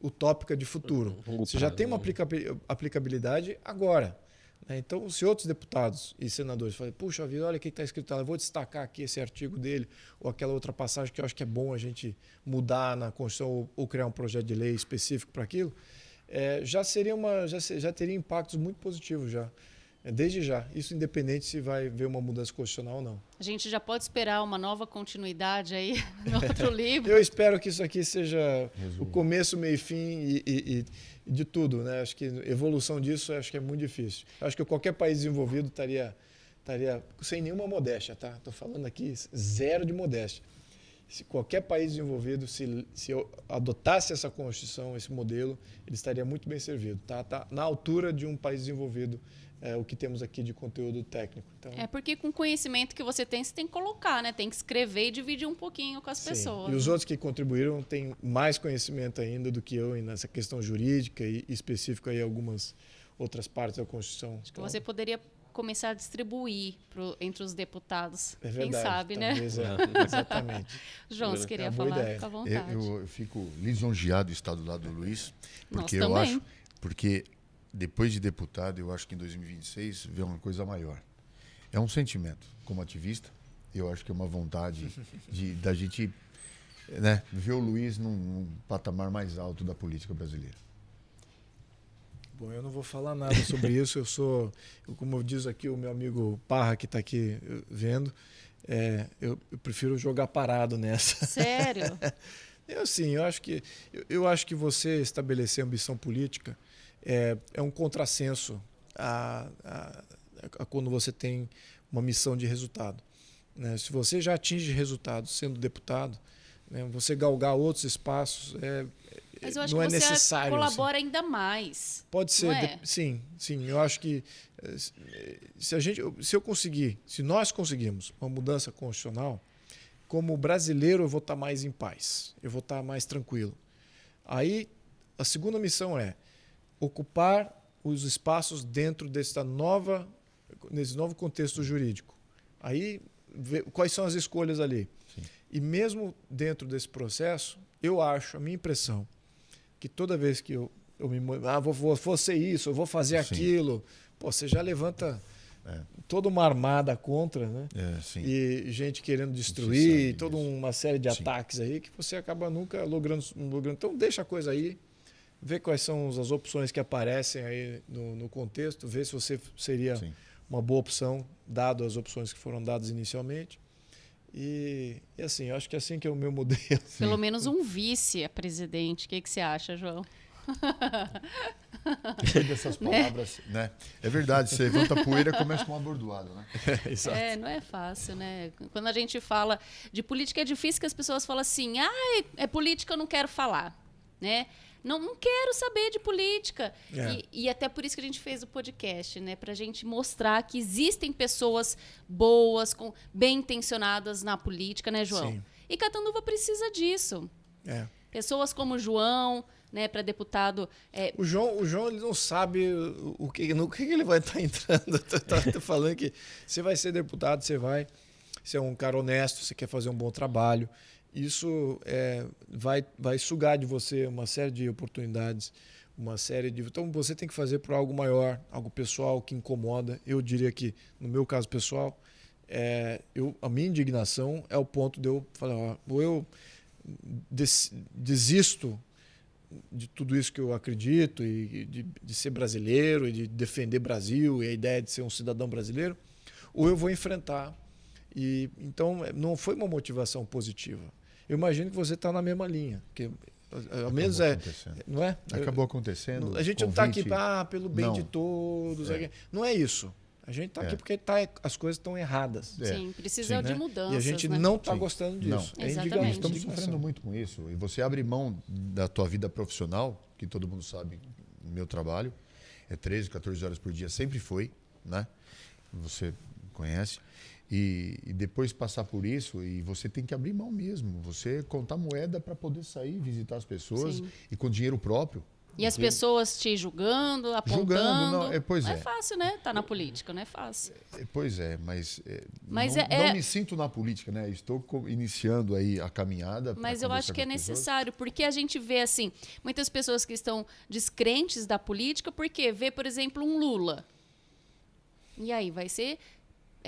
utópica de futuro. Você já tem uma aplicabilidade agora. Então, se outros deputados e senadores falam, puxa vida, olha o que está escrito lá, eu vou destacar aqui esse artigo dele ou aquela outra passagem que eu acho que é bom a gente mudar na Constituição ou criar um projeto de lei específico para aquilo, já teria impactos muito positivos já. Desde já. Isso independente se vai ver uma mudança constitucional ou não. A gente já pode esperar uma nova continuidade aí no outro livro? Eu espero que isso aqui seja o começo, meio e fim e de tudo, né? Acho que evolução disso acho que é muito difícil. Acho que qualquer país desenvolvido estaria sem nenhuma modéstia, tá? Estou falando aqui zero de modéstia. Se qualquer país desenvolvido se adotasse essa Constituição, esse modelo, ele estaria muito bem servido. Tá na altura de um país desenvolvido. O que temos aqui de conteúdo técnico. Então, porque com o conhecimento que você tem que colocar, né? Tem que escrever e dividir um pouquinho com as pessoas. E os outros que contribuíram têm mais conhecimento ainda do que eu nessa questão jurídica e específica em algumas outras partes da Constituição. Acho que você poderia começar a distribuir entre os deputados. É verdade, quem sabe, né? Exatamente. João, você queria falar? Fica à vontade. Eu fico lisonjeado de estar do lado do Luiz, porque Nós também. Porque depois de deputado, eu acho que em 2026 vem uma coisa maior. É um sentimento. Como ativista, eu acho que é uma vontade da gente, né, ver o Luiz num patamar mais alto da política brasileira. Bom, eu não vou falar nada sobre isso. Como diz aqui o meu amigo Parra, que está aqui vendo, eu prefiro jogar parado nessa. Sério? Eu acho que você estabelecer ambição política é um contrassenso a quando você tem uma missão de resultado. Né? Se você já atinge resultados sendo deputado, né, você galgar outros espaços mas eu acho não que é você necessário. colabora ainda mais. Pode ser, sim. Eu acho que se nós conseguirmos uma mudança constitucional, como brasileiro eu vou estar mais em paz, eu vou estar mais tranquilo. Aí a segunda missão é ocupar os espaços dentro nesse novo contexto jurídico. Aí, quais são as escolhas ali? Sim. E mesmo dentro desse processo, a minha impressão, que toda vez que eu vou ser isso, eu vou fazer aquilo, você já levanta toda uma armada contra, né? E gente querendo destruir, toda uma série de ataques aí que você acaba nunca logrando. Então, deixa a coisa aí. Ver quais são as opções que aparecem aí no contexto, ver se você seria uma boa opção, dado as opções que foram dadas inicialmente. E assim, eu acho que assim que é o meu modelo. Pelo menos um vice-presidente. O que você acha, João? Depois dessas palavras, né? É verdade, você levanta a poeira e começa com uma bordoada, né? Exato. Não é fácil, né? Quando a gente fala de política, é difícil que as pessoas falam assim, é política, eu não quero falar, né? Não quero saber de política. E até por isso que a gente fez o podcast, né? Para a gente mostrar que existem pessoas boas, bem intencionadas na política, né, João? Sim. E Catanduva precisa disso. Pessoas como o João, né, para deputado. O João ele não sabe no que ele vai estar entrando. Tô falando que você vai ser deputado, você é um cara honesto, você quer fazer um bom trabalho. Isso vai sugar de você uma série de oportunidades, Então, você tem que fazer por algo maior, algo pessoal que incomoda. Eu diria que, no meu caso pessoal, a minha indignação é o ponto de eu falar, ou eu desisto de tudo isso que eu acredito, e de ser brasileiro, e de defender Brasil, e a ideia de ser um cidadão brasileiro, ou eu vou enfrentar. Então, não foi uma motivação positiva. Eu imagino que você está na mesma linha. Que, ao menos não é? Acabou acontecendo. A gente não está aqui pelo bem de todos. Não é isso. A gente está aqui porque as coisas estão erradas. Sim, precisa de mudanças. E a gente não está gostando disso. Exatamente. Nós estamos sofrendo muito com isso. E você abre mão da tua vida profissional, que todo mundo sabe, meu trabalho. É 13, 14 horas por dia, sempre foi, né? Você conhece. E depois passar por isso, e você tem que abrir mão mesmo. Você contar moeda para poder sair, visitar as pessoas, Sim. e com dinheiro próprio. E as pessoas te julgando, apontando. Julgando, não, pois não é. é fácil, né? Tá na política, não é fácil. Pois é, mas, Mas não me sinto na política, né? Estou iniciando aí a caminhada. Mas eu acho que é necessário, porque a gente vê, assim, muitas pessoas que estão descrentes da política, porque vê, por exemplo, um Lula. E aí, vai ser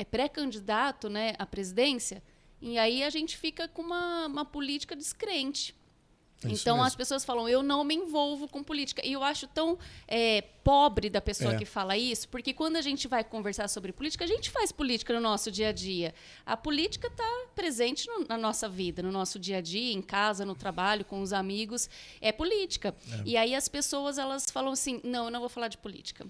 pré-candidato, né, à presidência, e aí a gente fica com uma política descrente. Então as pessoas falam, eu não me envolvo com política. E eu acho tão pobre da pessoa que fala isso, porque quando a gente vai conversar sobre política, a gente faz política no nosso dia a dia. A política está presente na nossa vida, no nosso dia a dia, em casa, no trabalho, com os amigos. É política. E aí as pessoas elas falam assim, não, eu não vou falar de política.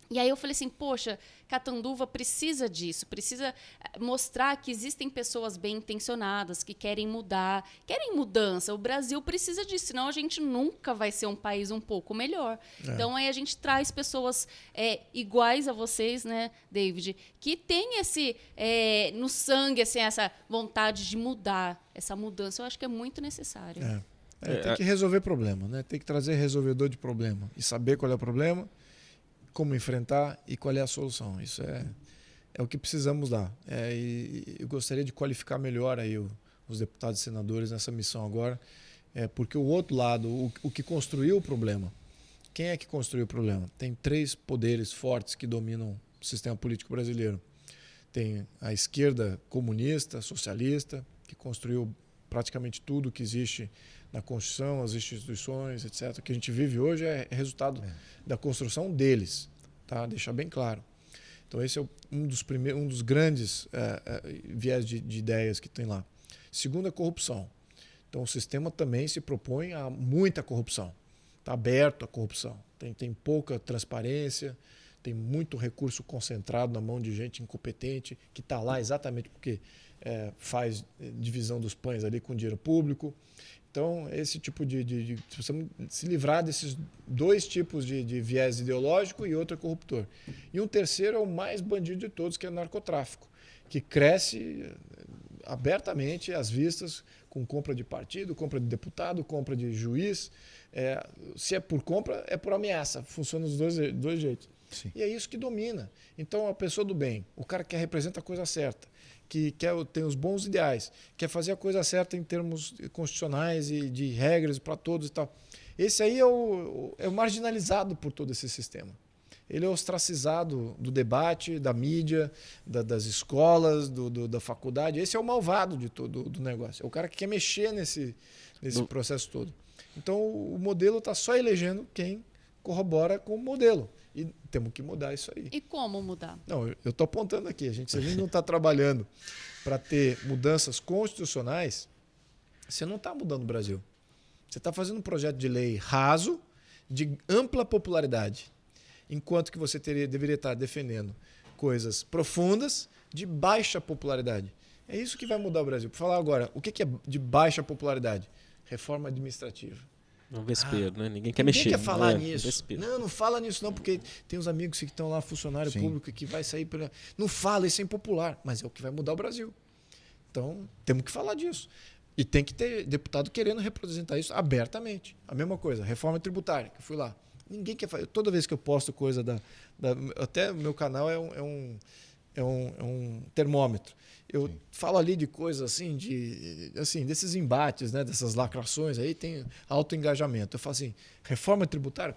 E aí eu falei assim, poxa, Catanduva precisa disso, precisa mostrar que existem pessoas bem intencionadas, que querem mudar, querem mudança. O Brasil precisa disso, senão a gente nunca vai ser um país um pouco melhor. Então aí a gente traz pessoas iguais a vocês, né, David, que tem esse, no sangue, assim, essa vontade de mudar, essa mudança. Eu acho que é muito necessário. Tem que resolver problema, né? Tem que trazer resolvedor de problema e saber qual é o problema, como enfrentar e qual é a solução. Isso é o que precisamos dar. E eu gostaria de qualificar melhor aí os deputados e senadores nessa missão agora, porque o outro lado, o que construiu o problema, quem é que construiu o problema? Tem 3 poderes fortes que dominam o sistema político brasileiro. Tem a esquerda comunista, socialista, que construiu praticamente tudo que existe na Constituição, as instituições, etc. O que a gente vive hoje é resultado da construção deles, tá? Deixar bem claro. Então esse é um dos grandes viés de ideias que tem lá. Segundo, a corrupção. Então o sistema também se propõe a muita corrupção. Está aberto à corrupção. Tem pouca transparência, tem muito recurso concentrado na mão de gente incompetente que está lá exatamente porque faz divisão dos pães ali com dinheiro público. Então, esse tipo precisamos se livrar desses 2 tipos de viés ideológico e outro é corruptor. E um terceiro é o mais bandido de todos, que é o narcotráfico, que cresce abertamente às vistas com compra de partido, compra de deputado, compra de juiz. Se é por compra, é por ameaça. Funciona dos dois jeitos. Sim. E é isso que domina. Então, a pessoa do bem, o cara que representa a coisa certa, que tem os bons ideais, quer fazer a coisa certa em termos constitucionais e de regras para todos e tal. Esse aí é o marginalizado por todo esse sistema. Ele é ostracizado do debate, da mídia, das escolas, da faculdade. Esse é o malvado de todo do negócio. É o cara que quer mexer nesse processo todo. Então, o modelo está só elegendo quem corrobora com o modelo. E temos que mudar isso aí. E como mudar? Não, eu estou apontando aqui. Se a gente não está trabalhando para ter mudanças constitucionais, você não está mudando o Brasil. Você está fazendo um projeto de lei raso, de ampla popularidade, enquanto que você deveria estar defendendo coisas profundas, de baixa popularidade. É isso que vai mudar o Brasil. Para falar agora, o que é de baixa popularidade? Reforma administrativa. Um vespeiro, né? Ninguém quer mexer. Ninguém quer falar nisso. Vespeiro. Não fala nisso não, porque tem uns amigos que estão lá, funcionário público, que vai sair pela... Não fala, isso é impopular, mas é o que vai mudar o Brasil. Então, temos que falar disso. E tem que ter deputado querendo representar isso abertamente. A mesma coisa, reforma tributária, que eu fui lá. Ninguém quer fazer. Toda vez que eu posto coisa até o meu canal é um termômetro. Eu falo ali de coisas assim, desses embates, né, dessas lacrações, aí tem alto engajamento. Eu falo assim, reforma tributária,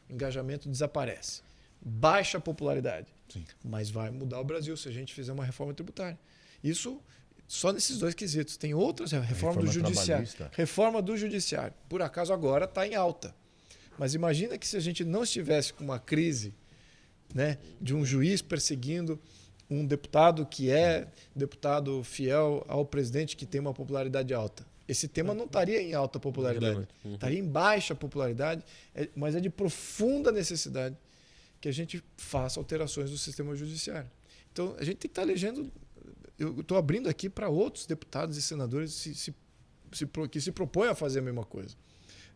o engajamento desaparece. Baixa popularidade. Sim. Mas vai mudar o Brasil se a gente fizer uma reforma tributária. Isso só nesses 2 quesitos. Tem outras, reforma do judiciário. Reforma do judiciário. Por acaso agora está em alta. Mas imagina que se a gente não estivesse com uma crise, né, de um juiz perseguindo um deputado que é deputado fiel ao presidente que tem uma popularidade alta. Esse tema não estaria em alta popularidade, estaria em baixa popularidade, mas é de profunda necessidade que a gente faça alterações no sistema judiciário. Então, a gente tem que estar elegendo... Eu estou abrindo aqui para outros deputados e senadores que se propõem a fazer a mesma coisa.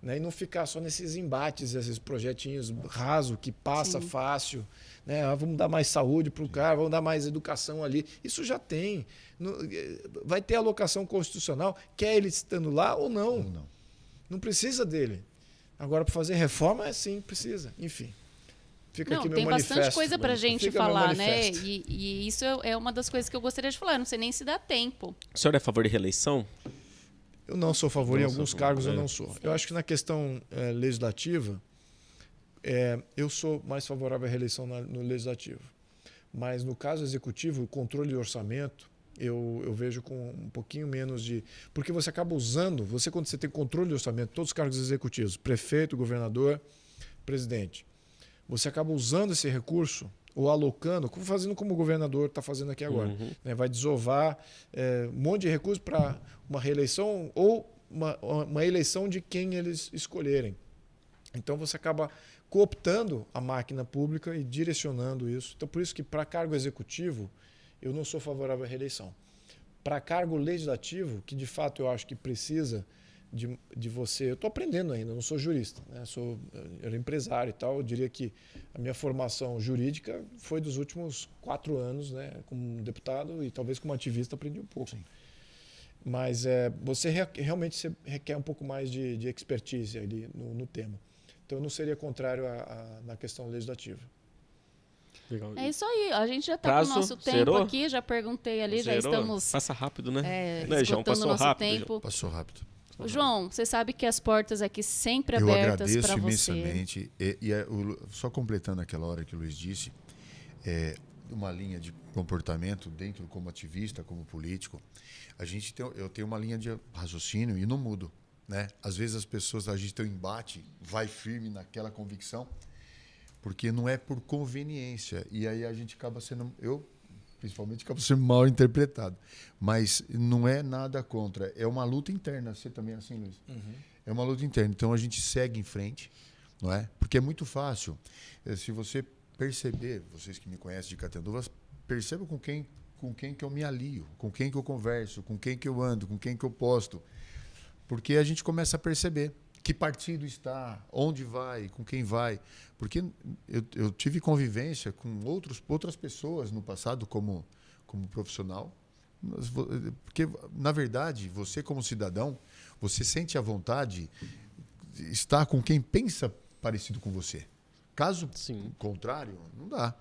né? E não ficar só nesses embates, esses projetinhos rasos que passa fácil, né? Vamos dar mais saúde para o cara, vamos dar mais educação ali. Isso já tem. Vai ter alocação constitucional, quer ele estando lá ou não. Não precisa dele. Agora, para fazer reforma, sim, precisa. Enfim. Fica aqui meu tem manifesto. Bastante coisa para a gente falar, né? Manifesto. E isso é uma das coisas que eu gostaria de falar. Eu não sei nem se dá tempo. O senhor é a favor de reeleição? Eu não sou a favor, em alguns cargos eu não sou. Sim. Eu acho que na questão legislativa, eu sou mais favorável à reeleição no legislativo. Mas no caso executivo, o controle de orçamento, eu vejo com um pouquinho menos de... Porque você acaba usando, quando você tem controle de orçamento, todos os cargos executivos, prefeito, governador, presidente, você acaba usando esse recurso ou alocando, fazendo como o governador está fazendo aqui agora. Né? Vai desovar um monte de recursos para uma reeleição ou uma eleição de quem eles escolherem. Então você acaba cooptando a máquina pública e direcionando isso. Então por isso que para cargo executivo eu não sou favorável à reeleição. Para cargo legislativo, que de fato eu acho que precisa de você... Eu estou aprendendo ainda, não sou jurista, né? Eu era empresário e tal. Eu diria que a minha formação jurídica foi dos últimos 4 anos, né? Como deputado e talvez como ativista aprendi um pouco. Sim. Mas você realmente você requer um pouco mais de expertise ali no tema. Então eu não seria contrário na questão legislativa. Legal. É isso aí, a gente já está com o nosso tempo zerou? Aqui, já perguntei ali, já estamos... Passa rápido, né? João, passou nosso rápido. tempo. Passou rápido. João, você sabe que as portas aqui sempre Eu abertas para agradeço você. imensamente. Só completando aquela hora que o Luiz disse, uma linha de comportamento dentro como ativista, como político, eu tenho uma linha de raciocínio e não mudo. Né? Às vezes a gente tem um embate, vai firme naquela convicção, porque não é por conveniência. E aí a gente acaba sendo... principalmente acaba sendo mal interpretado. Mas não é nada contra. É uma luta interna. Você também é assim, Luiz? É uma luta interna. Então a gente segue em frente, não é? Porque é muito fácil. Se você perceber, vocês que me conhecem de Catanduva, percebam com quem que eu me alio, com quem que eu converso, com quem que eu ando, com quem que eu posto. Porque a gente começa a perceber que partido está, onde vai, com quem vai. Porque eu tive convivência com outras pessoas no passado como profissional. Porque, na verdade, você como cidadão, você sente a vontade de estar com quem pensa parecido com você. Caso contrário, não dá.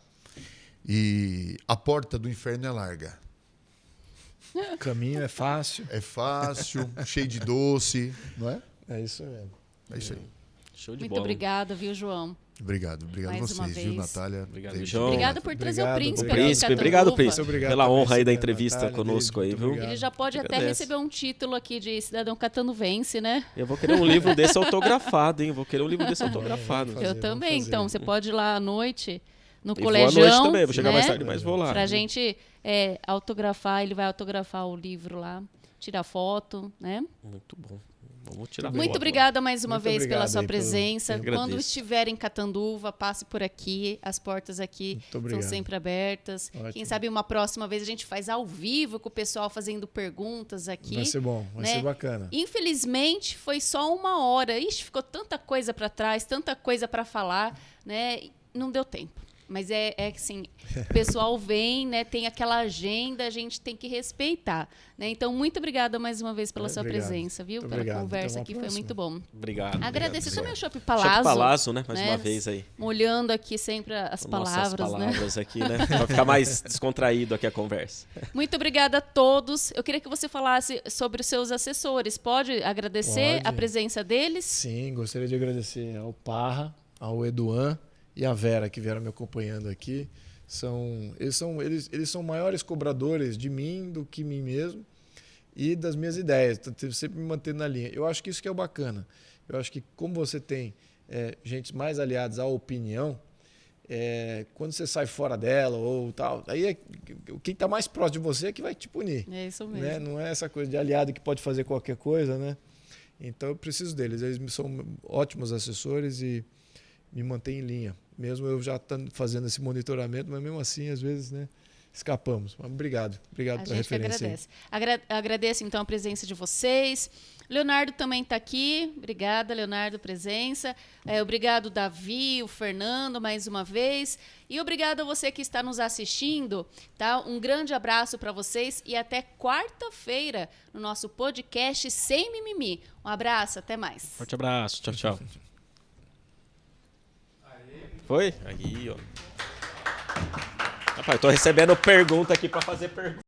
E a porta do inferno é larga. O caminho é fácil. É fácil, cheio de doce, não é? É isso mesmo. É isso aí. Show de Muito bola. obrigada, viu, João? Obrigado Mais a vocês, viu, Natália? Obrigado, João. Obrigada por trazer o príncipe. Obrigado, príncipe. Obrigado pela também, honra aí da Natália, entrevista conosco aí, viu? Ele já pode até Agradece. receber um título aqui de cidadão catanduvense, né? Eu vou querer um livro desse autografado, hein? Vou querer um livro desse autografado. fazer, Eu também, fazer. então. Você pode ir lá à noite, no E colegião. vou à noite também, vou chegar né? mais tarde, mas vou lá. Pra gente autografar, ele vai autografar o livro lá, tirar foto, né? Muito bom. Vamos tirar Muito foto. obrigada mais uma Muito vez pela obrigado sua aí pelo presença. tempo. Quando Agradeço. estiver em Catanduva, passe por aqui. As portas aqui Muito são obrigado. sempre abertas. Ótimo. Quem sabe uma próxima vez a gente faz ao vivo com o pessoal fazendo perguntas aqui. Vai ser bom, vai né? ser bacana. Infelizmente, foi só 1 hora. Ixi, ficou tanta coisa para trás, tanta coisa para falar, né? Não deu tempo. Mas é que assim, o pessoal vem, né? Tem aquela agenda, a gente tem que respeitar, né? Então, muito obrigada mais uma vez pela sua Obrigado. presença, viu? Muito Pela obrigado. conversa Até uma aqui, foi próxima. muito bom. Obrigado. Agradecer obrigado. também ao Chopp Chopp Palazzo. Palazzo, né? Mais uma vez aí. Molhando aqui sempre as palavras, Nossas né? palavras aqui, né? Pra ficar mais descontraído aqui a conversa. Muito obrigada a todos. Eu queria que você falasse sobre os seus assessores. Pode agradecer Pode. a presença deles? Sim, gostaria de agradecer ao Parra, ao Eduan e à Vera que vieram me acompanhando aqui. Eles são maiores cobradores de mim do que mim mesmo e das minhas ideias. Então, sempre me mantendo na linha. Eu acho que isso que é o bacana. Eu acho que como você tem gente mais aliados à opinião, quando você sai fora dela ou tal, aí quem está mais próximo de você é que vai te punir. É isso mesmo. Né? Não é essa coisa de aliado que pode fazer qualquer coisa, né? Então eu preciso deles. Eles são ótimos assessores e me mantêm em linha. Mesmo eu já estando fazendo esse monitoramento, mas mesmo assim, às vezes, né? escapamos. Mas obrigado pela A gente que referência. agradece. Agradeço, então, a presença de vocês. Leonardo também está aqui. Obrigada, Leonardo, presença. Obrigado, Davi, o Fernando, mais uma vez. E obrigado a você que está nos assistindo. Tá? Um grande abraço para vocês e até quarta-feira no nosso podcast Sem Mimimi. Um abraço, até mais. Forte abraço. Tchau, tchau. Foi? Aí, ó. Rapaz, tô recebendo pergunta aqui para fazer pergunta.